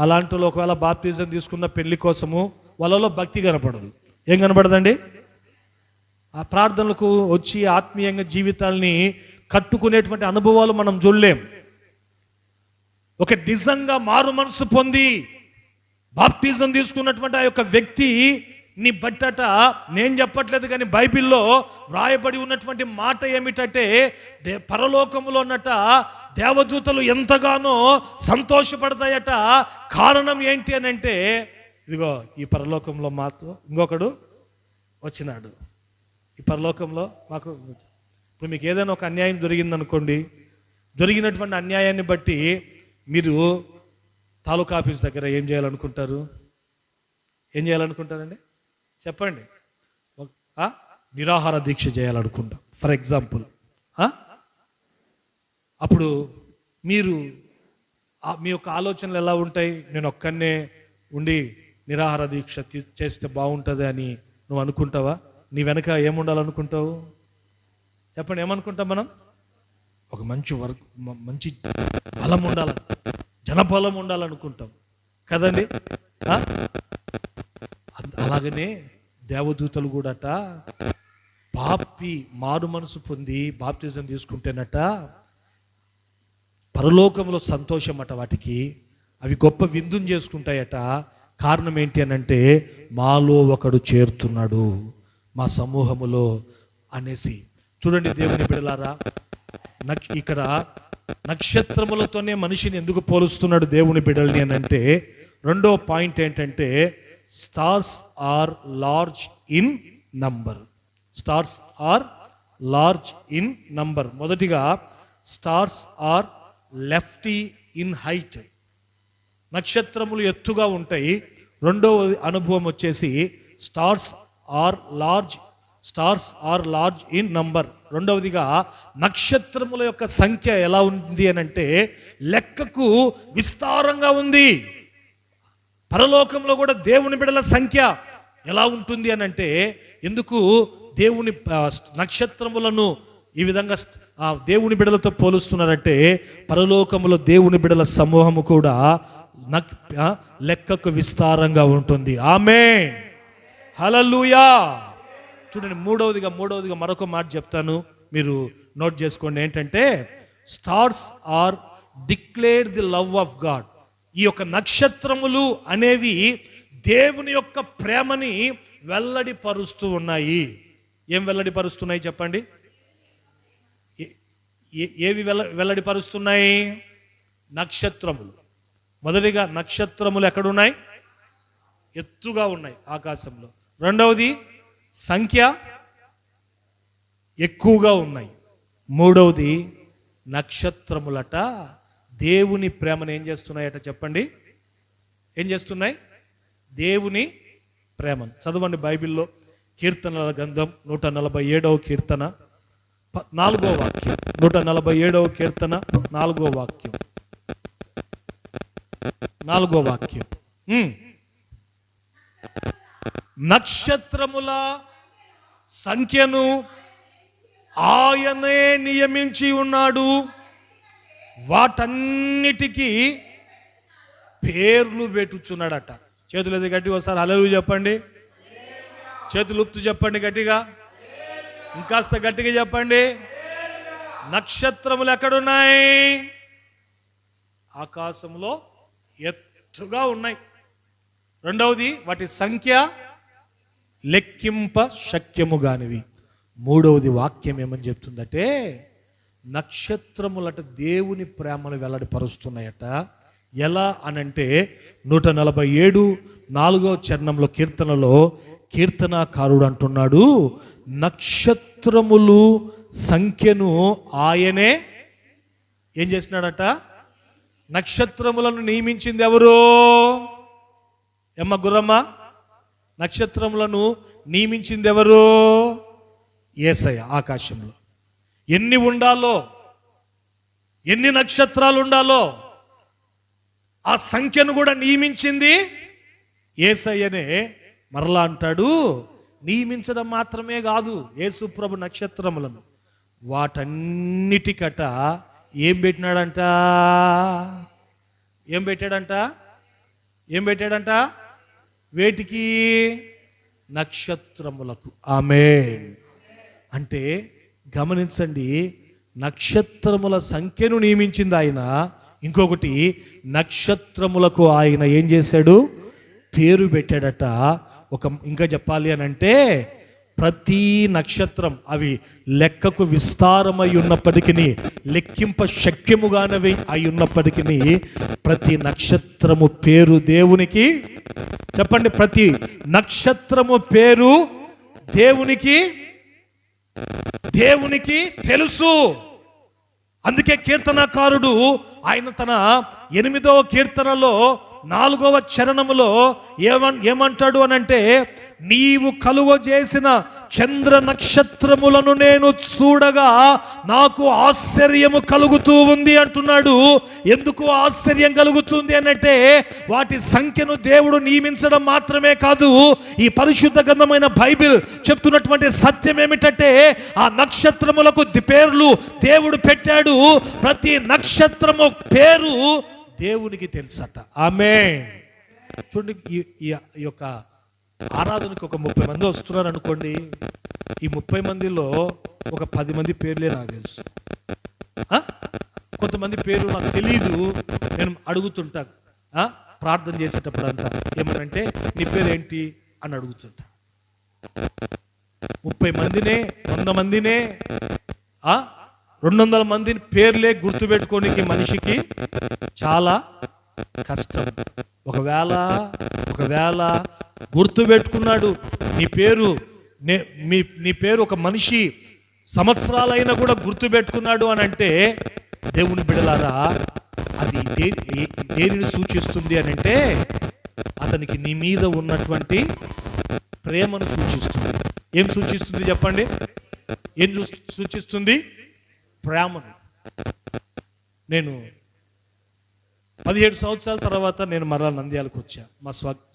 అలాంటి ఒకవేళ బాప్తిజం తీసుకున్న పెళ్లి కోసము వాళ్ళలో భక్తి కనపడదు. ఏం కనపడదండి? ఆ ప్రార్థనలకు వచ్చి ఆత్మీయంగా జీవితాల్ని కట్టుకునేటువంటి అనుభవాలు మనం చూడలేం. ఒక నిజంగా మారు మనసు పొంది బాప్తిజం తీసుకున్నటువంటి ఆ యొక్క వ్యక్తి నీ బట్టట, నేను చెప్పట్లేదు కానీ బైబిల్లో వ్రాయబడి ఉన్నటువంటి మాట ఏమిటంటే, పరలోకములో ఉన్నట దేవదూతలు ఎంతగానో సంతోషపడతాయట. కారణం ఏంటి అని అంటే, ఇదిగో ఈ పరలోకంలో మాతో ఇంకొకడు వచ్చినాడు. ఈ పరలోకంలో మాకు ఇప్పుడు మీకు ఏదైనా ఒక అన్యాయం జరిగిందనుకోండి, జరిగినటువంటి అన్యాయాన్ని బట్టి మీరు తాలూకా ఆఫీస్ దగ్గర ఏం చేయాలనుకుంటారండి? చెప్పండి. నిరాహార దీక్ష చేయాలనుకుంటాం ఫర్ ఎగ్జాంపుల్. అప్పుడు మీరు మీ యొక్క ఆలోచనలు ఎలా ఉంటాయి? నేను ఒక్కనే ఉండి నిరాహార దీక్ష చేస్తే బాగుంటుంది అని నువ్వు అనుకుంటావా? నీ వెనక ఏముండాలనుకుంటావు? చెప్పండి, ఏమనుకుంటాం మనం? ఒక మంచి బలం ఉండాలని, జనబలం ఉండాలనుకుంటాం కదండి. అలాగనే దేవదూతలు కూడాట పాపి మారు మనసు పొంది బాప్తిజం తీసుకుంటేనట పరలోకంలో సంతోషం అట వాటికి. అవి గొప్ప విందుని చేసుకుంటాయట. కారణం ఏంటి అని అంటే, మాలో ఒకడు చేరుతున్నాడు మా సమూహములో అనేసి. చూడండి దేవుని బిడ్డలారా, ఇక్కడ నక్షత్రములతోనే మనిషిని ఎందుకు పోలుస్తున్నాడు దేవుని బిడ్డల్ని అని అంటే, రెండో పాయింట్ ఏంటంటే stars are large in number. Stars are large in number. మొదటిగా stars are lefty in height. నక్షత్రములు ఎత్తుగా ఉంటాయి. రెండవ అనుభవం వచ్చేసి stars are large in number. రెండవదిగా నక్షత్రముల యొక్క సంఖ్య ఎలా ఉంది అని అంటే లెక్కకు విస్తారంగా ఉంది. పరలోకంలో కూడా దేవుని బిడ్డల సంఖ్య ఎలా ఉంటుంది అని అంటే, ఎందుకు దేవుని నక్షత్రములను ఈ విధంగా దేవుని బిడ్డలతో పోలుస్తున్నారంటే, పరలోకములో దేవుని బిడ్డల సమూహము కూడా లెక్కకు విస్తారంగా ఉంటుంది. ఆమేన్, హల్లెలూయా. చూడండి, మూడవదిగా మరొక మాట చెప్తాను, మీరు నోట్ చేసుకోండి. ఏంటంటే stars are declare the love of God. ఈ యొక్క నక్షత్రములు అనేవి దేవుని యొక్క ప్రేమని వెల్లడిపరుస్తూ ఉన్నాయి. ఏం వెల్లడిపరుస్తున్నాయి చెప్పండి? ఏవి వెల్లడిపరుస్తున్నాయి? నక్షత్రములు. మొదటిగా నక్షత్రములు ఎక్కడున్నాయి? ఎత్తుగా ఉన్నాయి ఆకాశంలో. రెండవది సంఖ్య ఎక్కువగా ఉన్నాయి. మూడవది నక్షత్రములట దేవుని ప్రేమను ఏం చేస్తున్నాయట చెప్పండి? ఏం చేస్తున్నాయి? దేవుని ప్రేమను. చదవండి బైబిల్లో కీర్తనల గ్రంథం 147వ కీర్తన 4వ వాక్యం. 147వ కీర్తన 4వ వాక్యం. 4వ వాక్యం. నక్షత్రముల సంఖ్యను ఆయనే నియమించి ఉన్నాడు, వాటన్నిటికీ పేర్లు పెట్టుచున్నాడట. చేతులు ఎత్తి గట్టిగా ఒకసారి హల్లెలూయా చెప్పండి. చేతులు ఊపుతూ చెప్పండి గట్టిగా, ఇంకాస్త గట్టిగా చెప్పండి. నక్షత్రములు ఎక్కడున్నాయి? ఆకాశంలో ఎత్తుగా ఉన్నాయి. రెండవది వాటి సంఖ్య లెక్కింప శక్యముగానివి. మూడవది వాక్యం ఏమని చెప్తుందంటే నక్షత్రములట దేవుని ప్రేమను వెల్లడిపరుస్తున్నాయట. ఎలా అనంటే 147 4వ చరణంలో కీర్తనలో కీర్తనాకారుడు అంటున్నాడు, నక్షత్రములు సంఖ్యను ఆయనే ఏం చేసినాడట? నక్షత్రములను నియమించింది ఎవరు? ఎమ్మ గుర్రమ్మ, నక్షత్రములను నియమించింది ఎవరు? యేసయ్య. ఆకాశంలో ఎన్ని ఉండాలో, ఎన్ని నక్షత్రాలు ఉండాలో ఆ సంఖ్యను కూడా నియమించింది యేసయ్యనే. మరలా అంటాడు, నియమించడం మాత్రమే కాదు, యేసు ప్రభు నక్షత్రములను వాటన్నిటికట ఏం పెట్టినాడంట? ఏం పెట్టాడంట? వేటికి? నక్షత్రములకు. ఆమేన్. అంటే గమనించండి, నక్షత్రముల సంఖ్యను నియమించింది ఆయన. ఇంకొకటి, నక్షత్రములకు ఆయన ఏం చేశాడు? పేరు పెట్టాడట. ఇంకా చెప్పాలి అని అంటే ప్రతి నక్షత్రం అవి లెక్కకు విస్తారమై ఉన్నప్పటికీ, లెక్కింప శక్యముగానవి అయి ఉన్నప్పటికీ, ప్రతి నక్షత్రము పేరు దేవునికి చెప్పండి. ప్రతి నక్షత్రము పేరు దేవునికి తెలుసు. అందుకే కీర్తనకారుడు ఆయన తన 8వ కీర్తనలో 4వ చరణములో ఏమంటాడు అనంటే, నీవు కలుగజేసిన చంద్ర నక్షత్రములను నేను చూడగా నాకు ఆశ్చర్యము కలుగుతూ ఉంది అంటున్నాడు. ఎందుకు ఆశ్చర్యం కలుగుతుంది అనంటే, వాటి సంఖ్యను దేవుడు నియమించడం మాత్రమే కాదు, ఈ పరిశుద్ధ గ్రంథమైన బైబిల్ చెప్తున్నటువంటి సత్యం ఏమిటంటే, ఆ నక్షత్రములకు పేర్లు దేవుడు పెట్టాడు. ప్రతి నక్షత్రము పేరు దేవునికి తెలుసట. ఆమేన్. చూడండి, ఈ యొక్క ఆరాధనకు ఒక 30 మంది వస్తున్నారు అనుకోండి. ఈ 30 మందిలో ఒక 10 మంది పేర్లే నాకు తెలుసు. కొంతమంది పేరు నాకు తెలీదు, నేను అడుగుతుంటా ప్రార్థన చేసేటప్పుడు అంతా. ఏమనంటే నీ పేరు ఏంటి అని అడుగుతుంటా. 30 మందినే 100 మందినే 200 మందిని పేర్లే గుర్తుపెట్టుకోనికి మనిషికి చాలా కష్టం. ఒకవేళ గుర్తుపెట్టుకున్నాడు, నీ పేరు ఒక మనిషి సంవత్సరాలైనా కూడా గుర్తుపెట్టుకున్నాడు అని అంటే, దేవుని బిడ్డలారా, అది దేనిని సూచిస్తుంది అని అంటే అతనికి నీ మీద ఉన్నటువంటి ప్రేమను సూచిస్తుంది. ఏం సూచిస్తుంది చెప్పండి? ఏం సూచిస్తుంది? ప్రేమను. నేను 17 సంవత్సరాల తర్వాత నేను మరలా నంద్యాలకు వచ్చా, మా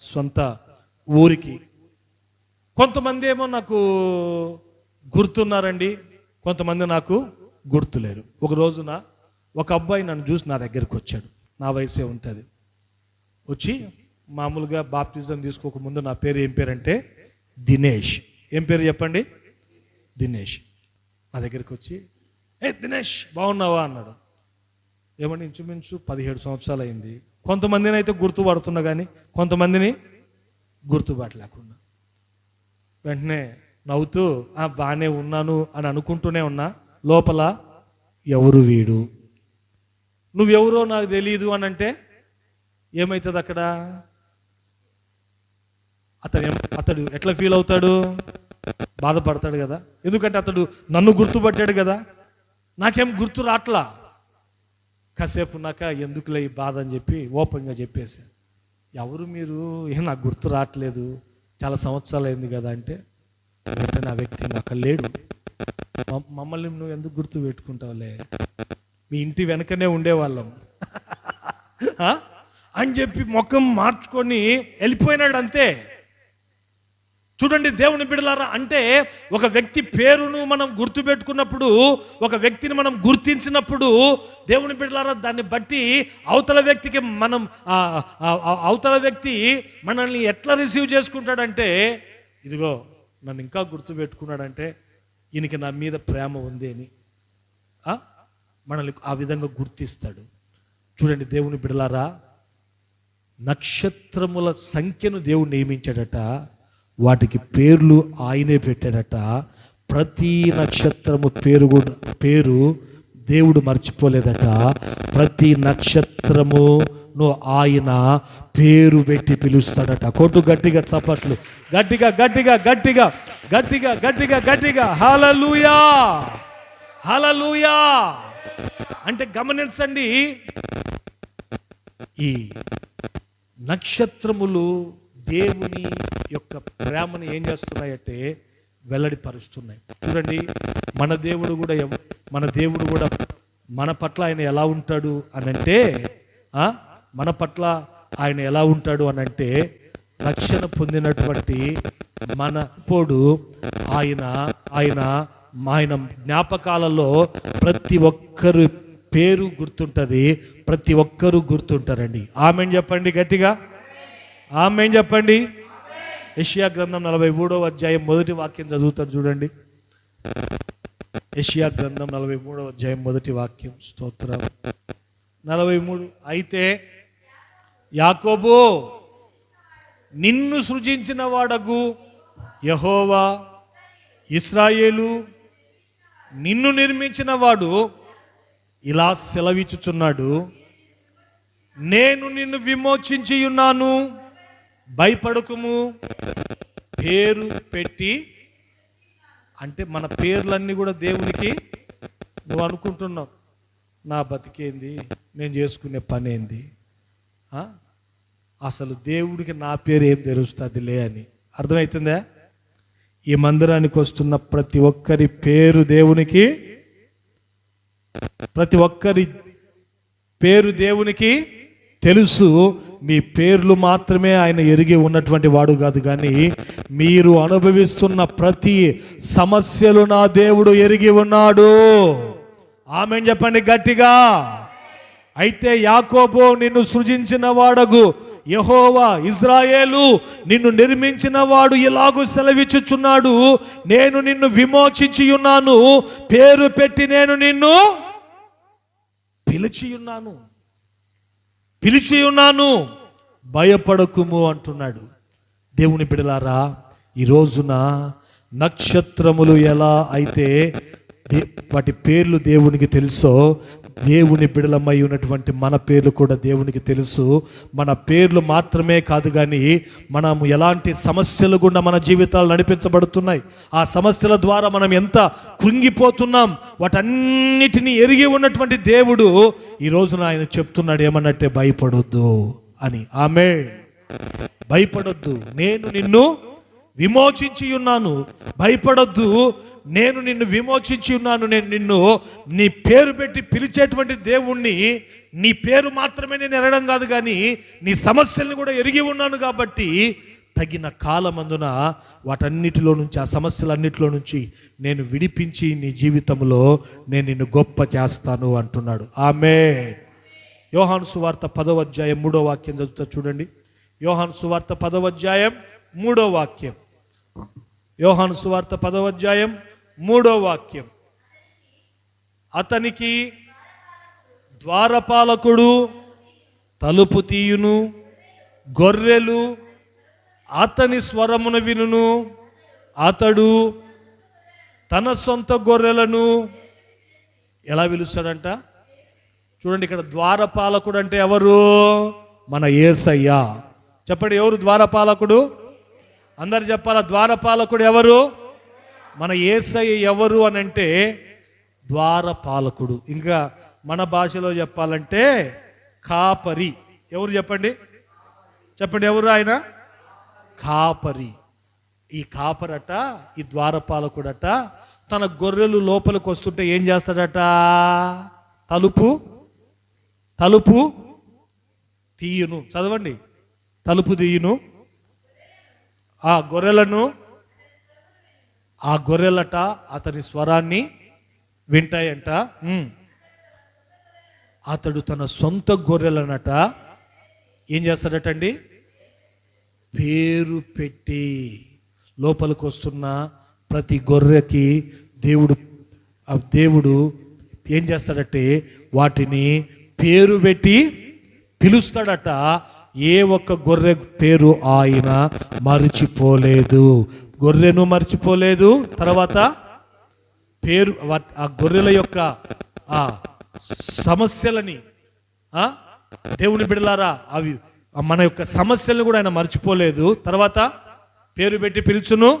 స్వంత ఊరికి. కొంతమంది ఏమో నాకు గుర్తున్నారండి, కొంతమంది నాకు గుర్తులేరు. ఒక రోజున ఒక అబ్బాయి నన్ను చూసి నా దగ్గరికి వచ్చాడు. నా వయసే ఉంటుంది. వచ్చి మామూలుగా బాప్టిజం తీసుకోకముందు నా పేరు ఏం పేరు అంటే దినేష్. ఏం పేరు చెప్పండి? దినేష్. నా దగ్గరికి వచ్చి, ఏ దినేష్ బాగున్నావా అన్నాడు. ఏమని, ఇంచుమించు 17 సంవత్సరాలు అయింది. కొంతమందిని అయితే గుర్తుపడుతున్నా కానీ కొంతమందిని గుర్తుపట్టలేకుండా. వెంటనే నవ్వుతూ బాగానే ఉన్నాను అని అనుకుంటూనే ఉన్నా, లోపల ఎవరు వీడు, నువ్వెవరో నాకు తెలియదు అని అంటే ఏమవుతుంది అక్కడ? అతడు ఎట్లా ఫీల్ అవుతాడు? బాధపడతాడు కదా. ఎందుకంటే అతడు నన్ను గుర్తుపట్టాడు కదా, నాకేం గుర్తు రాట్లా. కాసేపు ఉన్నాక ఎందుకులే ఈ బాధ అని చెప్పి ఓపెన్గా చెప్పేసి, ఎవరు మీరు, ఏం నాకు గుర్తు రావట్లేదు, చాలా సంవత్సరాలు అయింది కదా అంటే, వెంటనే ఆ వ్యక్తి అక్కడ లేడు. మమ్మల్ని నువ్వు ఎందుకు గుర్తు పెట్టుకుంటావులే, మీ ఇంటి వెనకనే ఉండేవాళ్ళం అని చెప్పి ముఖం మార్చుకొని వెళ్ళిపోయినాడు అంతే. చూడండి దేవుని బిడ్డలారా, అంటే ఒక వ్యక్తి పేరును మనం గుర్తుపెట్టుకున్నప్పుడు, ఒక వ్యక్తిని మనం గుర్తించినప్పుడు, దేవుని బిడ్డలారా, దాన్ని బట్టి అవతల వ్యక్తి మనల్ని ఎట్లా రిసీవ్ చేసుకుంటాడంటే, ఇదిగో నన్ను ఇంకా గుర్తుపెట్టుకున్నాడంటే ఈయనకి నా మీద ప్రేమ ఉంది అని మనల్ని ఆ విధంగా గుర్తిస్తాడు. చూడండి దేవుని బిడ్డలారా, నక్షత్రముల సంఖ్యను దేవుడు నియమించాడట, వాటికి పేర్లు ఆయనే పెట్టాడట. ప్రతి నక్షత్రము పేరు దేవుడు మర్చిపోలేదట. ప్రతి నక్షత్రమును ఆయన పేరు పెట్టి పిలుస్తాడట. కొట్టు గట్టిగా చప్పట్లు, గట్టిగా గట్టిగా గట్టిగా గట్టిగా గట్టిగా గట్టిగా హల్లెలూయా హల్లెలూయా. అంటే గమనించండి, ఈ నక్షత్రములు దేవుని యొక్క ప్రేమను ఏం చేస్తున్నాయంటే వెల్లడిపరుస్తున్నాయి. చూడండి, మన దేవుడు కూడా మన పట్ల ఆయన ఎలా ఉంటాడు అనంటే, మన పట్ల ఆయన ఎలా ఉంటాడు అనంటే, రక్షణ పొందినటువంటి మన పోడు ఆయన జ్ఞాపకాలలో ప్రతి ఒక్కరు పేరు గుర్తుంటుంది, ప్రతి ఒక్కరు గుర్తుంటారండి. ఆమేన్ చెప్పండి గట్టిగా, ఆమేన్ చెప్పండి. యెషయా గ్రంథం 43వ అధ్యాయం 1వ వాక్యం చదువుతారు చూడండి. యెషయా గ్రంథం 43వ అధ్యాయం 1వ వాక్యం. స్తోత్రం. 43. అయితే యాకోబు, నిన్ను సృజించిన వాడగు యెహోవా, ఇశ్రాయేలు, నిన్ను నిర్మించిన వాడు ఇలా సెలవిచ్చుచున్నాడు, నేను నిన్ను విమోచించి ఉన్నాను, భయపడకుము, పేరు పెట్టి. అంటే మన పేర్లన్నీ కూడా దేవునికి, నువ్వు అనుకుంటున్నావు నా బతికేంది, నేను చేసుకునే పని ఏంది, అసలు దేవుడికి నా పేరు ఏం తెలుస్తుందిలే అని. అర్థమవుతుందా? ఈ మందిరానికి వస్తున్న ప్రతి ఒక్కరి పేరు దేవునికి, ప్రతి ఒక్కరి పేరు దేవునికి తెలుసు. మీ పేర్లు మాత్రమే ఆయన ఎరిగి ఉన్నటువంటి వాడు కాదు, కానీ మీరు అనుభవిస్తున్న ప్రతి సమస్యలు నా దేవుడు ఎరిగి ఉన్నాడు. ఆమేన్ చెప్పండి గట్టిగా. అయితే యాకోబు, నిన్ను సృజించిన వాడగు యెహోవా, ఇశ్రాయేలు, నిన్ను నిర్మించిన వాడు ఇలాగూ సెలవిచ్చుచున్నాడు, నేను నిన్ను విమోచించి ఉన్నాను, పేరు పెట్టి నేను నిన్ను పిలిచి ఉన్నాను, భయపడకుము అంటున్నాడు. దేవుని బిడ్డలారా, ఈ రోజున నక్షత్రములు ఎలా అయితే వాటి పేర్లు దేవునికి తెలుసో, దేవుని బిడలమై ఉన్నటువంటి మన పేర్లు కూడా దేవునికి తెలుసు. మన పేర్లు మాత్రమే కాదు కానీ మనము ఎలాంటి సమస్యలు గుండా మన జీవితాలు నడిపించబడుతున్నాయి, ఆ సమస్యల ద్వారా మనం ఎంత కృంగిపోతున్నాం, వాటన్నిటినీ ఎరిగి ఉన్నటువంటి దేవుడు ఈ రోజున ఆయన చెప్తున్నాడు ఏమన్నట్టే, భయపడొద్దు అని. ఆమేన్. భయపడొద్దు, నేను నిన్ను విమోచించి ఉన్నాను. భయపడొద్దు, నేను నిన్ను విమోచించి ఉన్నాను. నేను నిన్ను నీ పేరు పెట్టి పిలిచేటువంటి దేవుణ్ణి. నీ పేరు మాత్రమే నేను ఎరగడం కాదు కానీ నీ సమస్యల్ని కూడా ఎరిగి ఉన్నాను. కాబట్టి తగిన కాలమందున వాటన్నిటిలో నుంచి, ఆ సమస్యలన్నిటిలో నుంచి నేను విడిపించి నీ జీవితంలో నేను నిన్ను గొప్ప చేస్తాను అంటున్నాడు. ఆమేన్. యోహాను సువార్త 10వ అధ్యాయం 3వ వాక్యం చదువుతా చూడండి. యోహాను సువార్త 10వ అధ్యాయం 3వ వాక్యం. యోహాను సువార్త 10వ అధ్యాయం 3వ వాక్యం. అతనికి ద్వారపాలకుడు తలుపు తీయును, గొర్రెలు అతని స్వరమును వినును. అతడు తన సొంత గొర్రెలను ఎలా పిలుస్తాడంట చూడండి. ఇక్కడ ద్వారపాలకుడు అంటే ఎవరు? మన యేసయ్య. చెప్పండి, ఎవరు ద్వారపాలకుడు? అందరు చెప్పాల, ద్వారపాలకుడు ఎవరు? మన యేసయ్య. ఎవరు అని అంటే ద్వారపాలకుడు. ఇంకా మన భాషలో చెప్పాలంటే కాపరి. ఎవరు చెప్పండి? చెప్పండి, ఎవరు ఆయన? కాపరి. ఈ కాపరట, ఈ ద్వారపాలకుడట తన గొర్రెలు లోపలికి వస్తుంటే ఏం చేస్తాడట? తలుపు తీయును. చదవండి, తలుపు తీయును. ఆ గొర్రెలట అతని స్వరాన్ని వింటాయంట. అతడు తన సొంత గొర్రెలనట ఏం చేస్తాడటండి? పేరు పెట్టి లోపలికి వస్తున్న ప్రతి గొర్రెకి దేవుడు ఏం చేస్తాడంటే వాటిని పేరు పెట్టి పిలుస్తాడట. ఏ ఒక్క గొర్రె పేరు ఆయన మర్చిపోలేదు. గొర్రెను మర్చిపోలేదు. తర్వాత పేరు, ఆ గొర్రెల యొక్క ఆ సమస్యలని, దేవుని బిడలారా, అవి మన యొక్క సమస్యలను కూడా ఆయన మర్చిపోలేదు. తర్వాత పేరు పెట్టి పిలుచును,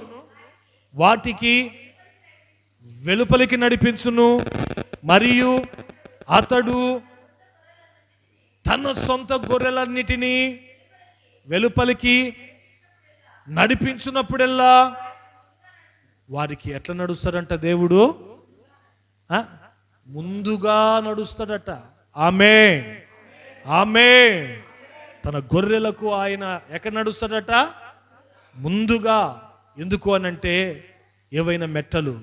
వాటికి వెలుపలికి నడిపించును. మరియు అతడు తన సొంత గొర్రెలన్నిటినీ వెలుపలికి నడిపించినప్పుడల్లా వారికి ఎట్లా నడుస్తాడంట దేవుడు? ముందుగా నడుస్తాడట. ఆమేన్, ఆమేన్. తన గొర్రెలకు ఆయన ఎక్కడ నడుస్తాడట? ముందుగా. ఎందుకు అనంటే ఏవైనా మెట్టలు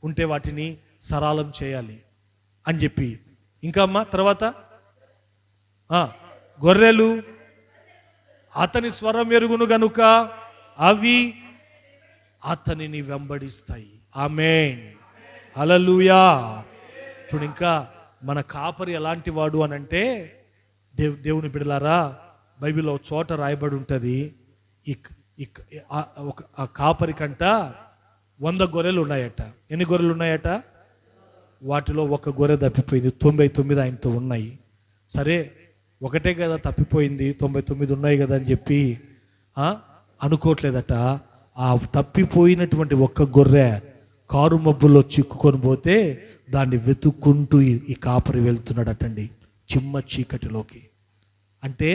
ఉంటే వాటిని సరళం చేయాలి అని చెప్పి. ఇంకా అమ్మా తర్వాత గొర్రెలు అతని స్వరం ఎరుగును గనుక అవి అతనిని వెంబడిస్తాయి. ఆమేన్, హల్లెలూయా. చూడు, ఇంకా మన కాపరి ఎలాంటి వాడు అనంటే, దేవుని బిడ్డలారా, బైబిల్లో చోట రాయబడి ఉంటుంది, ఆ కాపరి కంట 100 గొర్రెలు ఉన్నాయట. ఎన్ని గొర్రెలు ఉన్నాయట? వాటిలో ఒక గొర్రె తప్పిపోయింది, 99 ఆయనతో ఉన్నాయి. సరే, ఒకటే కదా తప్పిపోయింది, 99 ఉన్నాయి కదా అని చెప్పి అనుకోవట్లేదట. ఆ తప్పిపోయినటువంటి ఒక్క గొర్రె కారు మబ్బుల్లో చిక్కుకొని పోతే దాన్ని వెతుక్కుంటూ ఈ కాపరి వెళ్తున్నాడటండి చిమ్మ చీకటిలోకి. అంటే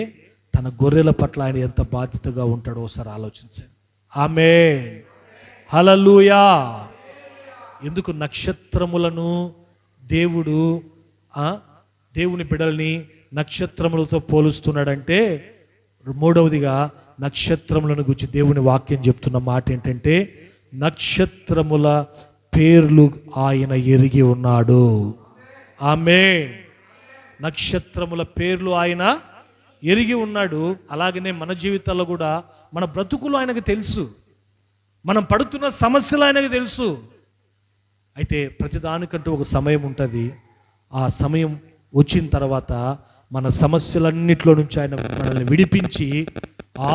తన గొర్రెల పట్ల ఆయన ఎంత బాధ్యతగా ఉంటాడో ఒకసారి ఆలోచించండి. ఆమేన్, హల్లెలూయా. ఎందుకు నక్షత్రములను దేవుని బిడ్డల్ని నక్షత్రములతో పోలుస్తున్నాడంటే, మూడవదిగా నక్షత్రములను గురించి దేవుని వాక్యం చెప్తున్న మాట ఏంటంటే, నక్షత్రముల పేర్లు ఆయన ఎరిగి ఉన్నాడు. ఆమేన్. నక్షత్రముల పేర్లు ఆయన ఎరిగి ఉన్నాడు. అలాగనే మన జీవితాల్లో కూడా మన బ్రతుకులు ఆయనకు తెలుసు, మనం పడుతున్న సమస్యలు ఆయనకు తెలుసు. అయితే ప్రతిదానికంటూ ఒక సమయం ఉంటుంది. ఆ సమయం వచ్చిన తర్వాత మన సమస్యలన్నిట్లో నుంచి ఆయన మనల్ని విడిపించి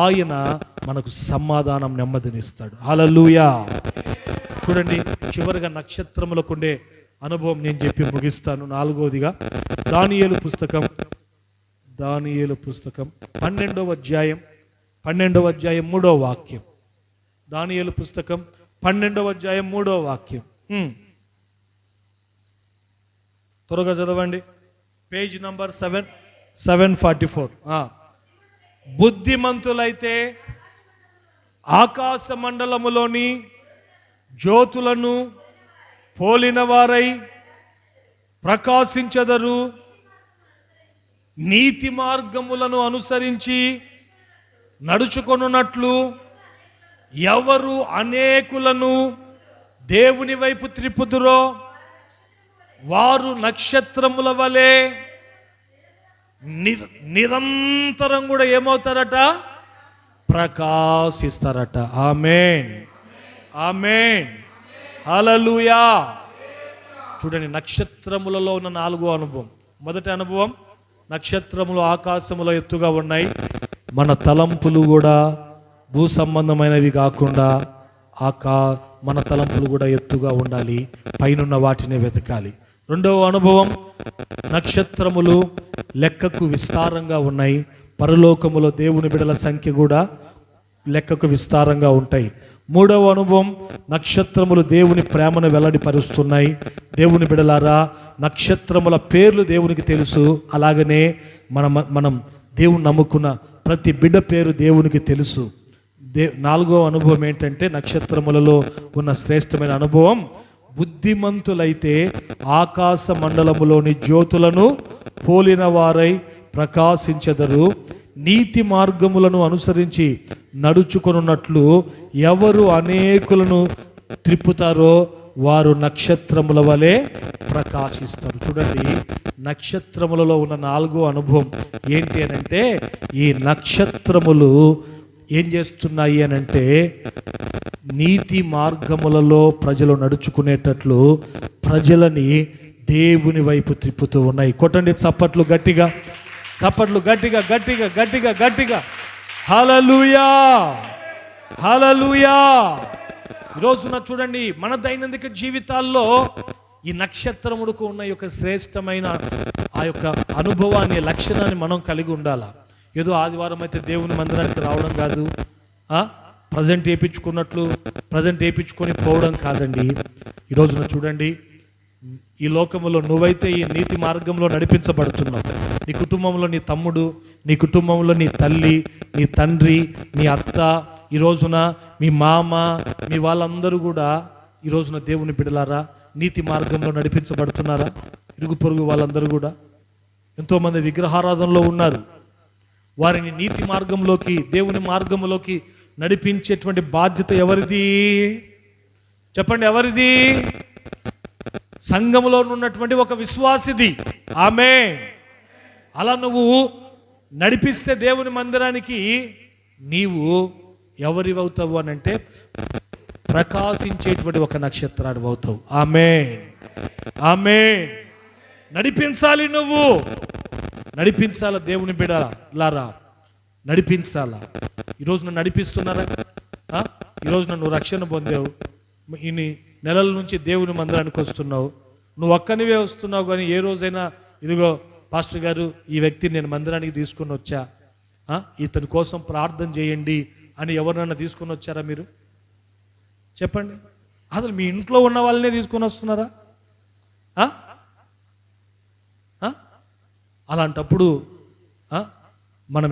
ఆయన మనకు సమాధానం, నెమ్మదినిస్తాడు. హల్లెలూయా. చూడండి, చివరిగా నక్షత్రములకుండే అనుభవం నేను చెప్పి ముగిస్తాను. 4వదిగా దానియేలు పుస్తకం 12వ అధ్యాయం 3వ వాక్యం. దానియేలు పుస్తకం 12వ అధ్యాయం 3వ వాక్యం. త్వరగా చదవండి. Page number 744. బుద్ధిమంతులైతే ఆకాశ మండలములోని జ్యోతులను పోలిన వారై ప్రకాశించెదరు, నీతి మార్గములను అనుసరించి నడుచుకొనున్నట్లు ఎవరు అనేకులను దేవుని వైపు త్రిప్పుదురో వారు నక్షత్రముల వలె నిరంతరం కూడా ఏమవుతారట? ప్రకాశిస్తారట. ఆమేన్, ఆమేన్, హల్లెలూయా. చూడండి, నక్షత్రములలో ఉన్న 4వ అనుభవం. మొదటి అనుభవం, నక్షత్రములు ఆకాశములో ఎత్తుగా ఉన్నాయి. మన తలంపులు కూడా భూ సంబంధమైనవి కాకుండా మన తలంపులు కూడా ఎత్తుగా ఉండాలి, పైనున్న వాటిని వెతకాలి. రెండవ అనుభవం, నక్షత్రములు లెక్కకు విస్తారంగా ఉన్నాయి. పరలోకములో దేవుని బిడల సంఖ్య కూడా లెక్కకు విస్తారంగా ఉంటాయి. మూడవ అనుభవం, నక్షత్రములు దేవుని ప్రేమను వెల్లడిపరుస్తున్నాయి. దేవుని బిడలారా, నక్షత్రముల పేర్లు దేవునికి తెలుసు. అలాగనే మనం దేవుని నమ్ముకున్న ప్రతి బిడ్డ పేరు దేవునికి తెలుసు. 4వ అనుభవం ఏంటంటే, నక్షత్రములలో ఉన్న శ్రేష్టమైన అనుభవం, బుద్ధిమంతులైతే ఆకాశ మండలములోని జ్యోతులను పోలిన వారై ప్రకాశించెదరు, నీతి మార్గములను అనుసరించి నడుచుకొనున్నట్లు ఎవరు అనేకులను త్రిప్పుతారో వారు నక్షత్రముల వలె ప్రకాశిస్తారు. చూడండి, నక్షత్రములలో ఉన్న 4వ అనుభవం ఏంటి అనంటే, ఈ నక్షత్రములు ఏం చేస్తున్నాయి అనంటే, నీతి మార్గములలో ప్రజలు నడుచుకునేటట్లు ప్రజలని దేవుని వైపు త్రిప్పుతూ ఉన్నాయి. కొట్టండి చప్పట్లు గట్టిగా, చప్పట్లు గట్టిగా గట్టిగా గట్టిగా గట్టిగా. హల్లెలూయా, హల్లెలూయా. ఈరోజున చూడండి, మన దైనందిక జీవితాల్లో ఈ నక్షత్రములకు ఉన్న యొక్క శ్రేష్టమైన ఆ యొక్క అనుభవాన్ని, లక్షణాన్ని మనం కలిగి ఉండాలా. ఏదో ఆదివారం అయితే దేవుని మందిరానికి రావడం కాదు, ప్రజెంట్ వేయించుకొని పోవడం కాదండి. ఈరోజున చూడండి, ఈ లోకములో నువ్వైతే ఈ నీతి మార్గంలో నడిపించబడుతున్నావు. నీ కుటుంబంలో నీ తమ్ముడు, నీ కుటుంబంలో నీ తల్లి, నీ తండ్రి, నీ అత్త, ఈ రోజున మీ మామ, మీ వాళ్ళందరూ కూడా ఈ రోజున దేవుని బిడ్డలారా నీతి మార్గంలో నడిపించబడుతున్నారా? ఇరుగు పొరుగు వాళ్ళందరూ కూడా ఎంతోమంది విగ్రహారాధనలో ఉన్నారు. వారిని నీతి మార్గంలోకి, దేవుని మార్గంలోకి నడిపించేటువంటి బాధ్యత ఎవరిది? చెప్పండి, ఎవరిది? సంఘములో ఉన్నటువంటి ఒక విశ్వాసిది. ఆమేన్. అలా నువ్వు నడిపిస్తే దేవుని మందిరానికి నీవు ఎవరివవుతావు అని అంటే, ప్రకాశించేటువంటి ఒక నక్షత్రాన్ని అవుతావు. ఆమేన్, ఆమేన్. నడిపించాలి, నువ్వు నడిపించాలా. దేవుని బిడ్డలారా, నడిపించాలా. ఈరోజు నన్ను నడిపిస్తున్నారా? ఈరోజు నువ్వు రక్షణ పొందావు, ఇన్ని నెలల నుంచి దేవుని మందిరానికి వస్తున్నావు, నువ్వు ఒక్కనివే వస్తున్నావు. కానీ ఏ రోజైనా ఇదిగో పాస్టర్ గారు, ఈ వ్యక్తిని నేను మందిరానికి తీసుకుని వచ్చా, ఇతని కోసం ప్రార్థన చేయండి అని ఎవరినైనా తీసుకుని వచ్చారా మీరు? చెప్పండి. అసలు మీ ఇంట్లో ఉన్న వాళ్ళనే తీసుకొని వస్తున్నారా? అలాంటప్పుడు మనం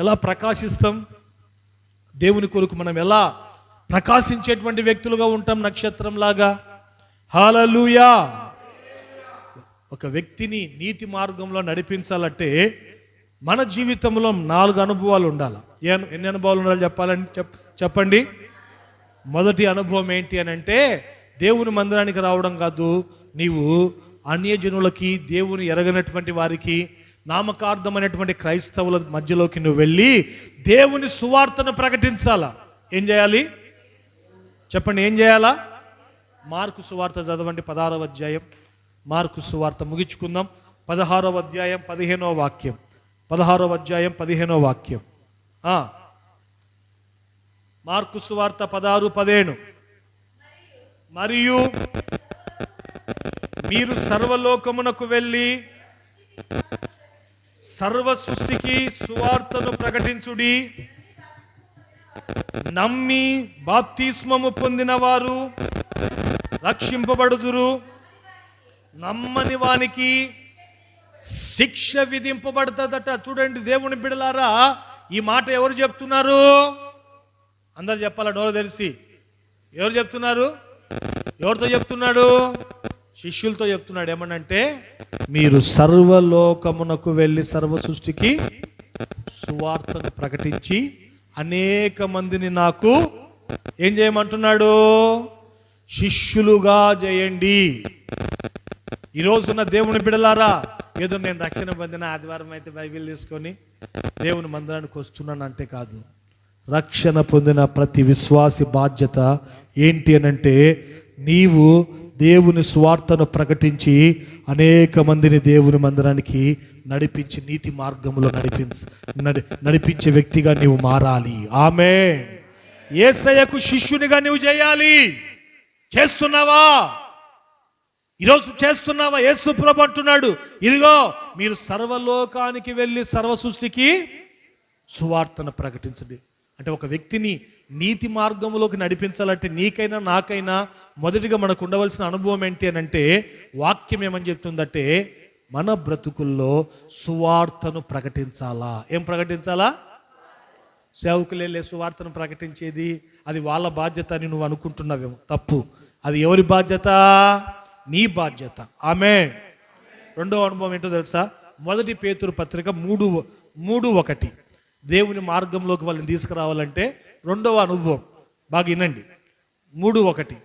ఎలా ప్రకాశిస్తాం? దేవుని కొరకు మనం ఎలా ప్రకాశించేటువంటి వ్యక్తులుగా ఉంటాం? నక్షత్రంలాగా. హల్లెలూయా. ఒక వ్యక్తిని నీతి మార్గంలో నడిపించాలంటే మన జీవితంలో 4 అనుభవాలు ఉండాలి. ఎన్ని అనుభవాలు ఉండాలి చెప్పాలని చెప్పండి. మొదటి అనుభవం ఏంటి అని అంటే, దేవుని మందిరానికి రావడం కాదు, నీవు అన్యజనులకి, దేవుని ఎరగనటువంటి వారికి, నామకార్థమైనటువంటి క్రైస్తవుల మధ్యలోకి నువ్వు వెళ్ళి దేవుని సువార్తను ప్రకటించాలా. ఏం చేయాలి చెప్పండి? ఏం చేయాలా? మార్కు సువార్త చదవండి, 16వ అధ్యాయం. మార్కు సువార్త ముగించుకుందాం. 16వ అధ్యాయం 15వ వాక్యం. 16వ అధ్యాయం 15వ వాక్యం. మార్కు సువార్త 16:15. మరియు మీరు సర్వలోకమునకు వెళ్ళి సర్వ సృష్టికి సువార్తను ప్రకటించుడి. నమ్మి బాప్తిస్మము పొందిన వారు రక్షింపబడుదురు, నమ్మని వానికి శిక్ష విధింపబడుతుందట. చూడండి దేవుని బిడ్డలారా, ఈ మాట ఎవరు చెప్తున్నారు? అందరు చెప్పాలా నోరు తెలిసి? ఎవరు చెప్తున్నారు? ఎవరితో చెప్తున్నాడు? శిష్యులతో చెప్తున్నాడు. ఏమనంటే, మీరు సర్వలోకమునకు వెళ్ళి సర్వ సృష్టికి సువార్తను ప్రకటించి అనేక మందిని నాకు ఏం చేయమంటున్నాడు? శిష్యులుగా చేయండి. ఈరోజున్న దేవుని బిడలారా, ఏదో నేను రక్షణ పొందిన ఆదివారం అయితే బైబిల్ తీసుకొని దేవుని మందిరానికి వస్తున్నాను అంటే కాదు. రక్షణ పొందిన ప్రతి విశ్వాసి బాధ్యత ఏంటి అనంటే, నీవు దేవుని స్వార్థను ప్రకటించి అనేక మందిని దేవుని మందిరానికి నడిపించి నీతి మార్గంలో నడిపించే వ్యక్తిగా నీవు మారాలి. ఆమేన్. యేసయ్యకు శిష్యునిగా నీవు చేయాలి. చేస్తున్నావా? ఈరోజు చేస్తున్నావా? యేసు ప్రభు అంటున్నాడు, ఇదిగో మీరు సర్వలోకానికి వెళ్ళి సర్వ సృష్టికి సువార్తను ప్రకటించండి. అంటే ఒక వ్యక్తిని నీతి మార్గంలోకి నడిపించాలంటే నీకైనా నాకైనా మొదటిగా మనకు ఉండవలసిన అనుభవం ఏంటి అని అంటే, వాక్యం ఏమని చెప్తుందంటే, మన బ్రతుకుల్లో సువార్తను ప్రకటించాలా. ఏం ప్రకటించాలా? సేవకులే సువార్తను ప్రకటించేది అది వాళ్ళ బాధ్యత అని నువ్వు అనుకుంటున్నావేమో. తప్పు. అది ఎవరి బాధ్యత? నీ బాధ్యత. ఆమేన్. రెండో అనుభవం ఏంటో తెలుసా? మొదటి పేతురు పత్రిక 3:1 దేవుని మార్గంలోకి వాళ్ళని తీసుకురావాలంటే రెండవ అనుభవం. బాగా వినండి. 3:1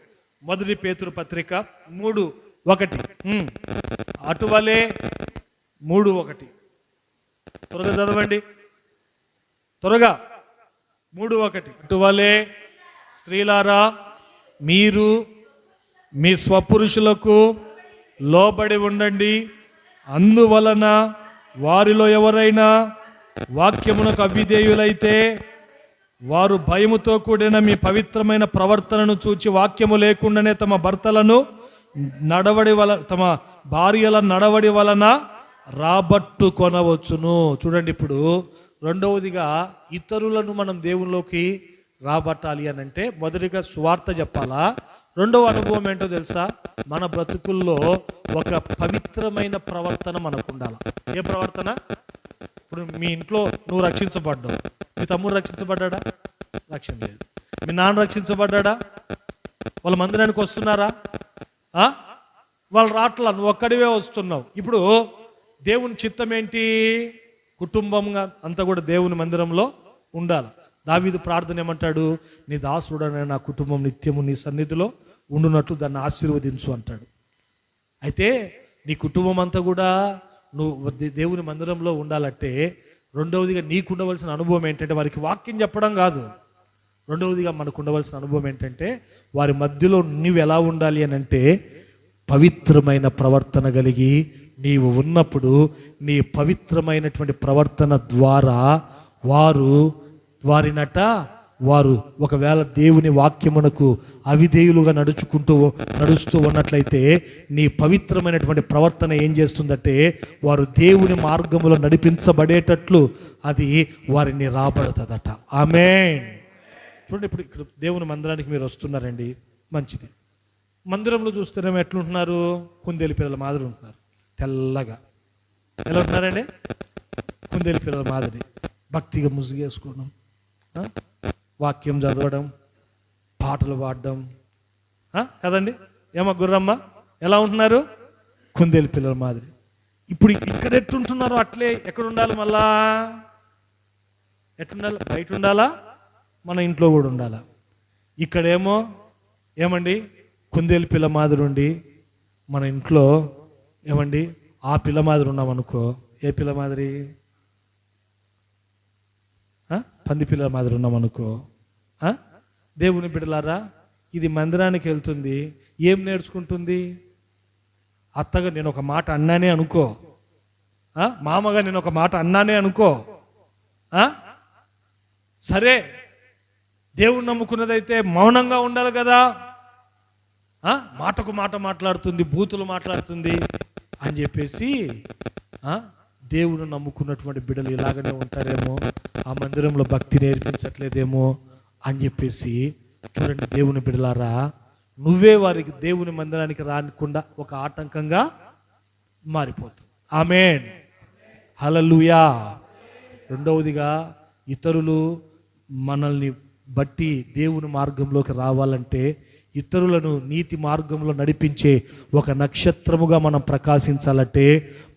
మొదటి పేతురు పత్రిక 3:1 అటువలే 3:1 త్వరగా చదవండి, త్వరగా. 3:1 అటువలే స్త్రీలారా, మీరు మీ స్వపురుషులకు లోబడి ఉండండి. అందువలన వారిలో ఎవరైనా వాక్యమునకు అవిధేయులైతే వారు భయముతో కూడిన మీ పవిత్రమైన ప్రవర్తనను చూచి వాక్యము లేకుండానే తమ భార్యల నడవడి వలన రాబట్టుకొనవచ్చును. చూడండి, ఇప్పుడు రెండవదిగా ఇతరులను మనం దేవునిలోకి రాబట్టాలి అని అంటే మొదటిగా సువార్త చెప్పాలా. రెండవ అనుభవం ఏంటో తెలుసా? మన బ్రతుకుల్లో ఒక పవిత్రమైన ప్రవర్తన మనకు ఉండాలి. ఏ ప్రవర్తన? ఇప్పుడు మీ ఇంట్లో నువ్వు రక్షించబడ్డావు, మీ తమ్ముడు రక్షించబడ్డా? రక్షణ లేదు. మీ నాన్న రక్షించబడ్డా? వాళ్ళ మందిరానికి వస్తున్నారా? వాళ్ళు రాట్లా, నువ్వు ఒక్కడివే వస్తున్నావు. ఇప్పుడు దేవుని చిత్తం ఏంటి? కుటుంబంగా అంతా కూడా దేవుని మందిరంలో ఉండాలి. దావీదు ప్రార్థన ఏమంటాడు? నీ దాసుడనే నా కుటుంబం నిత్యము నీ సన్నిధిలో ఉండునట్లు దాన్ని ఆశీర్వదించు అంటాడు. అయితే నీ కుటుంబం అంతా కూడా నువ్వు దేవుని మందిరంలో ఉండాలంటే రెండవదిగా నీకు ఉండవలసిన అనుభవం ఏంటంటే వారికి వాక్యం చెప్పడం కాదు. రెండవదిగా మనకు ఉండవలసిన అనుభవం ఏంటంటే వారి మధ్యలో నీవు ఎలా ఉండాలి అని అంటే పవిత్రమైన ప్రవర్తన కలిగి నీవు ఉన్నప్పుడు నీ పవిత్రమైనటువంటి ప్రవర్తన ద్వారా వారు ఒకవేళ దేవుని వాక్యమునకు అవిధేయులుగా నడుస్తూ ఉన్నట్లయితే నీ పవిత్రమైనటువంటి ప్రవర్తన ఏం చేస్తుందంటే వారు దేవుని మార్గములో నడిపించబడేటట్లు అది వారిని రాబడుతుందట. ఆమేన్. చూడండి, ఇప్పుడు ఇక్కడ దేవుని మందిరానికి మీరు వస్తున్నారండి, మంచిది. మందిరంలో చూస్తేనేమో ఎట్లుంటున్నారు? కుందేలు పిల్లల మాదిరి ఉంటున్నారు. తెల్లగా ఎలా ఉంటున్నారండి? కుందేలు పిల్లల మాదిరి. భక్తిగా ముసుగేసుకోవడం, వాక్యం చదవడం, పాటలు పాడడం కదండి. ఏమో గుర్రమ్మ ఎలా ఉంటున్నారు? కుందేలు పిల్లల మాదిరి. ఇప్పుడు ఇక్కడ ఎట్లుంటున్నారో అట్లే ఎక్కడ ఉండాలి? మళ్ళా ఎట్లుండాలి? బయట ఉండాలా? మన ఇంట్లో కూడా ఉండాలా? ఇక్కడేమో ఏమండి కుందేలు పిల్ల మాదిరి ఉండి మన ఇంట్లో ఏమండి ఆ పిల్ల మాదిరి ఉన్నాం అనుకో. ఏ పిల్ల మాదిరి? పంది పిల్లల మాదిరి ఉన్నాం అనుకో. దేవుని బిడ్డలారా, ఇది మందిరానికి వెళ్తుంది, ఏం నేర్చుకుంటుంది? అత్తగా నేను ఒక మాట అన్నానే అనుకో, మామగా నేను ఒక మాట అన్నానే అనుకో. సరే, దేవుణ్ణి నమ్ముకున్నదైతే మౌనంగా ఉండాలి కదా. మాటకు మాట మాట్లాడుతుంది, బూతులు మాట్లాడుతుంది అని చెప్పేసి దేవుడు నమ్ముకున్నటువంటి బిడ్డలు ఇలాగనే ఉంటారేమో, ఆ మందిరంలో భక్తి నేర్పించట్లేదేమో అని చెప్పేసి చూడండి దేవుని బిడ్డలారా, నువ్వే వారికి దేవుని మందిరానికి రానికుండా ఒక ఆటంకంగా మారిపోతుంది. ఆమేన్, హల్లెలూయా. రెండవదిగా, ఇతరులు మనల్ని బట్టి దేవుని మార్గంలోకి రావాలంటే ఇతరులను నీతి మార్గంలో నడిపించే ఒక నక్షత్రముగా మనం ప్రకాశించాలంటే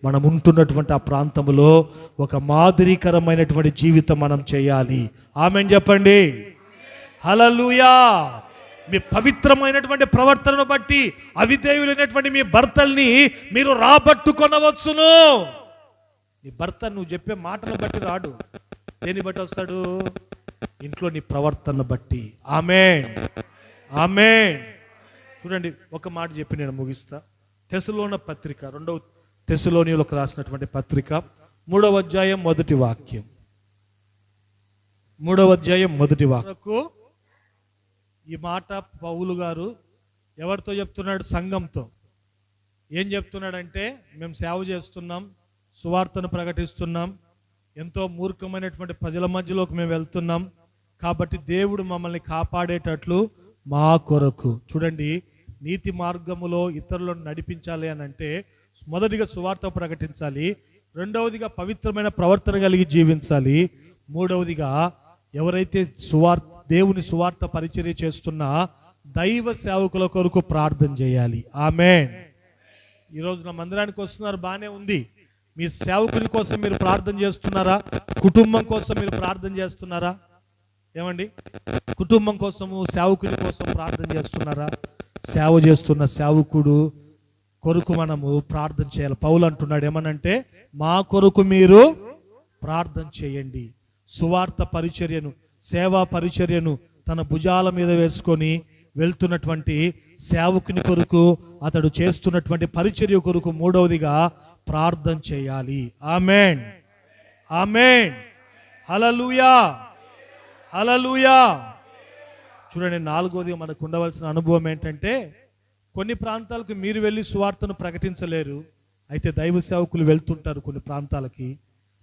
మనం ఉంటున్నటువంటి ఆ ప్రాంతంలో ఒక మాదిరికరమైనటువంటి జీవితం మనం చేయాలి. ఆమేన్ చెప్పండి, హల్లెలూయా. మీ పవిత్రమైనటువంటి ప్రవర్తనను బట్టి అవిధేయులైనటువంటి మీ భర్తల్ని మీరు రాబట్టుకొనవచ్చును. నీ భర్త నువ్వు చెప్పే మాటను బట్టి రాడు, దేన్ని బట్టి వస్తాడు? ఇంట్లో నీ ప్రవర్తనను బట్టి. ఆమేన్, ఆమేన్. చూడండి, ఒక మాట చెప్పి నేను ముగిస్తా. తెస్సలోని పత్రిక, 2వ తెస్సలోనియులకు రాసినటువంటి పత్రిక 3వ అధ్యాయం 1వ వాక్యం. 3వ అధ్యాయం 1వ వాక్యం. ఈ మాట పౌలు గారు ఎవరితో చెప్తున్నాడు? సంఘంతో. ఏం చెప్తున్నాడంటే, మేము సేవ చేస్తున్నాం, సువార్తను ప్రకటిస్తున్నాం, ఎంతో మూర్ఖమైనటువంటి ప్రజల మధ్యలోకి మేము వెళ్తున్నాం, కాబట్టి దేవుడు మమ్మల్ని కాపాడేటట్లు మా కొరకు. చూడండి, నీతి మార్గములో ఇతరులను నడిపించాలి అని అంటే మొదటిగా సువార్త ప్రకటించాలి, రెండవదిగా పవిత్రమైన ప్రవర్తన కలిగి జీవించాలి, మూడవదిగా ఎవరైతే దేవుని సువార్త పరిచర్య చేస్తున్న దైవ సేవకుల కొరకు ప్రార్థన చేయాలి. ఆమేన్. ఈరోజు నా మందిరానికి వస్తున్నారు, బాగానే ఉంది. మీ సేవకుని కోసం మీరు ప్రార్థన చేస్తున్నారా? కుటుంబం కోసం మీరు ప్రార్థన చేస్తున్నారా? ఏమండి, కుటుంబం కోసము సేవకుని కోసం ప్రార్థన చేస్తున్నారా? సేవ చేస్తున్న సేవకుడు కొరకు మనము ప్రార్థన చేయాలి. పౌలు అంటున్నాడు ఏమనంటే, మా కొరకు మీరు ప్రార్థన చేయండి. సువార్త పరిచర్యను, సేవా పరిచర్యను తన భుజాల మీద వేసుకొని వెళ్తున్నటువంటి సేవకుని కొరకు, అతడు చేస్తున్నటువంటి పరిచర్య కొరకు మూడవదిగా ప్రార్థన చేయాలి. ఆమేన్, ఆమేన్, హల్లెలూయా, హల్లెలూయా. చూడండి, నాలుగోది మనకు ఉండవలసిన అనుభవం ఏంటంటే, కొన్ని ప్రాంతాలకు మీరు వెళ్ళి సువార్తను ప్రకటించలేరు, అయితే దైవ సేవకులు వెళ్తుంటారు కొన్ని ప్రాంతాలకి.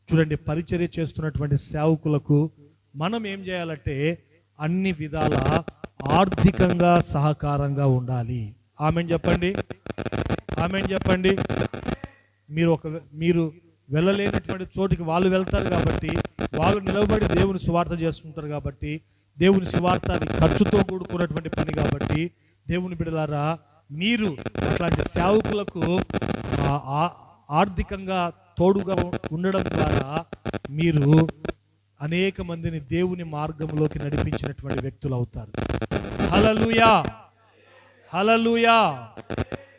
చూడండి, పరిచర్య చేస్తున్నటువంటి సేవకులకు మనం ఏం చేయాలంటే అన్ని విధాల ఆర్థికంగా సహకారంగా ఉండాలి. ఆమేన్ చెప్పండి, ఆమేన్ చెప్పండి. మీరు వెళ్ళలేనటువంటి చోటికి వాళ్ళు వెళ్తారు కాబట్టి, వాళ్ళు నిలబడి దేవుని సువార్త చేస్తుంటారు కాబట్టి, దేవుని సువార్త అది ఖర్చుతో కూడుకున్నటువంటి పని కాబట్టి, దేవుని బిడ్డలారా, మీరు అట్లాంటి సేవకులకు ఆర్థికంగా తోడుగా ఉండడం ద్వారా మీరు అనేక మందిని దేవుని మార్గంలోకి నడిపించినటువంటి వ్యక్తులు అవుతారు. హల్లెలూయా, హల్లెలూయా.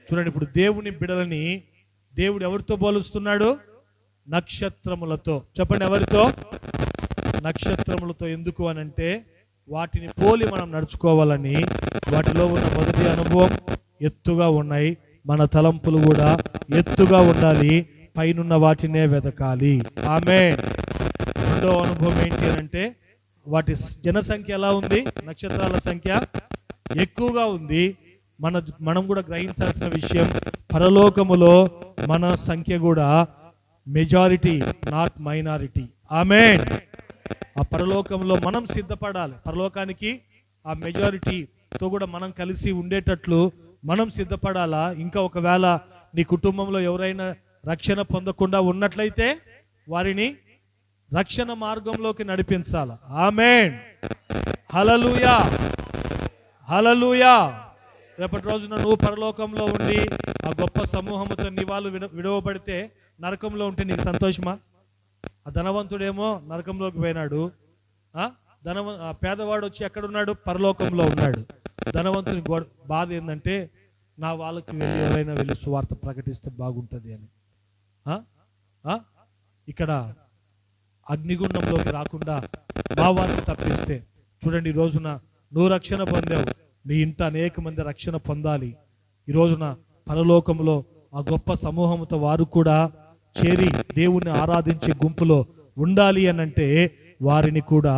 చూడండి, ఇప్పుడు దేవుని బిడ్డలని దేవుడు ఎవరితో పోలుస్తున్నాడు? నక్షత్రములతో. చెప్పండి, ఎవరితో? నక్షత్రములతో. ఎందుకు అనంటే వాటిని పోలి మనం నడుచుకోవాలని. వాటిలో ఉన్న మొదటి అనుభవం ఎత్తుగా ఉన్నాయి, మన తలంపులు కూడా ఎత్తుగా ఉండాలి, పైనున్న వాటినే వెతకాలి. ఆమేన్. రెండో అనుభవం ఏంటి అనంటే, వాటి జనసంఖ్య ఎలా ఉంది? నక్షత్రాల సంఖ్య ఎక్కువగా ఉంది. మనం కూడా గ్రహించాల్సిన విషయం, పరలోకములో మన సంఖ్య కూడా మెజారిటీ, నాట్ మైనారిటీ. ఆమేన్. ఆ పరలోకంలో మనం సిద్ధపడాలి. పరలోకానికి ఆ మెజారిటీతో కూడా మనం కలిసి ఉండేటట్లు మనం సిద్ధపడాలా. ఇంకా ఒకవేళ నీ కుటుంబంలో ఎవరైనా రక్షణ పొందకుండా ఉన్నట్లయితే వారిని రక్షణ మార్గంలోకి నడిపించాలి. ఆమేన్, హల్లెలూయా, హల్లెలూయా. రేపటి రోజున నువ్వు పరలోకంలో ఉండి ఆ గొప్ప సమూహంతో నీ వాళ్ళు విడవబడితే నరకంలో ఉంటే నీకు సంతోషమా? ఆ ధనవంతుడేమో నరకంలోకి పోయినాడు, పేదవాడు వచ్చి ఎక్కడున్నాడు? పరలోకంలో ఉన్నాడు. ధనవంతుని బాధ ఏంటంటే, నా వాళ్ళకి వెళ్ళి ఎవరైనా వెళ్ళి సువార్త ప్రకటిస్తే బాగుంటుంది అని. ఇక్కడ అగ్నిగుండంలోకి రాకుండా మా వారిని తప్పిస్తే. చూడండి, ఈ రోజున నువ్వు రక్షణ పొందావు, నీ ఇంట అనేక మంది రక్షణ పొందాలి. ఈ రోజున పరలోకంలో ఆ గొప్ప సమూహంతో వారు కూడా చేరి దేవుణ్ణి ఆరాధించే గుంపులో ఉండాలి అనంటే వారిని కూడా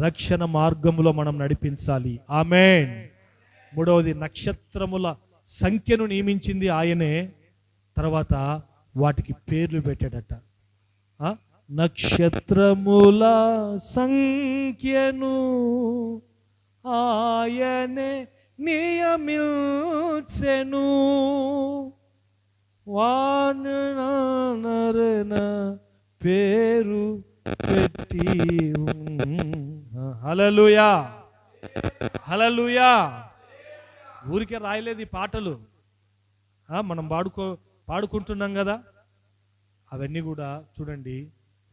రక్షణ మార్గములో మనం నడిపించాలి. ఆమేన్. మూడవది, నక్షత్రముల సంఖ్యను నియమించింది ఆయనే. తర్వాత వాటికి పేర్లు పెట్టాడట. నక్షత్రముల సంఖ్యను ఆయనే నియమించెను, వానన పేరు పెట్టి. హల్లెలూయా, హల్లెలూయా. ఊరికే రాయలేదు ఈ పాటలు, మనం పాడుకుంటున్నాం కదా. అవన్నీ కూడా చూడండి,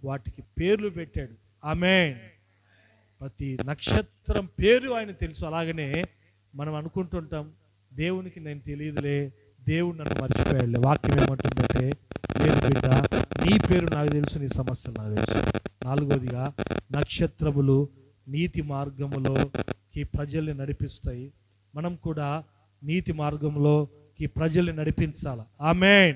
వాటికి పేర్లు పెట్టాడు. ఆమేన్. ప్రతి నక్షత్రం పేరు ఆయన తెలుసు. అలాగనే మనం అనుకుంటుంటాం, దేవునికి నేను తెలియదులే, దేవుడు నన్ను మర్చిపోయాడులే. వాక్యం ఏమంటుందంటే, లేదు బిడ్డ, నీ పేరు నాకు తెలుసు, నీ సమస్యలు నాకు తెలుసు. నాలుగోదిగా, నక్షత్రములు నీతి మార్గములోకి ప్రజల్ని నడిపిస్తాయి. మనం కూడా నీతి మార్గంలోకి ప్రజల్ని నడిపించాలి. ఆమేన్.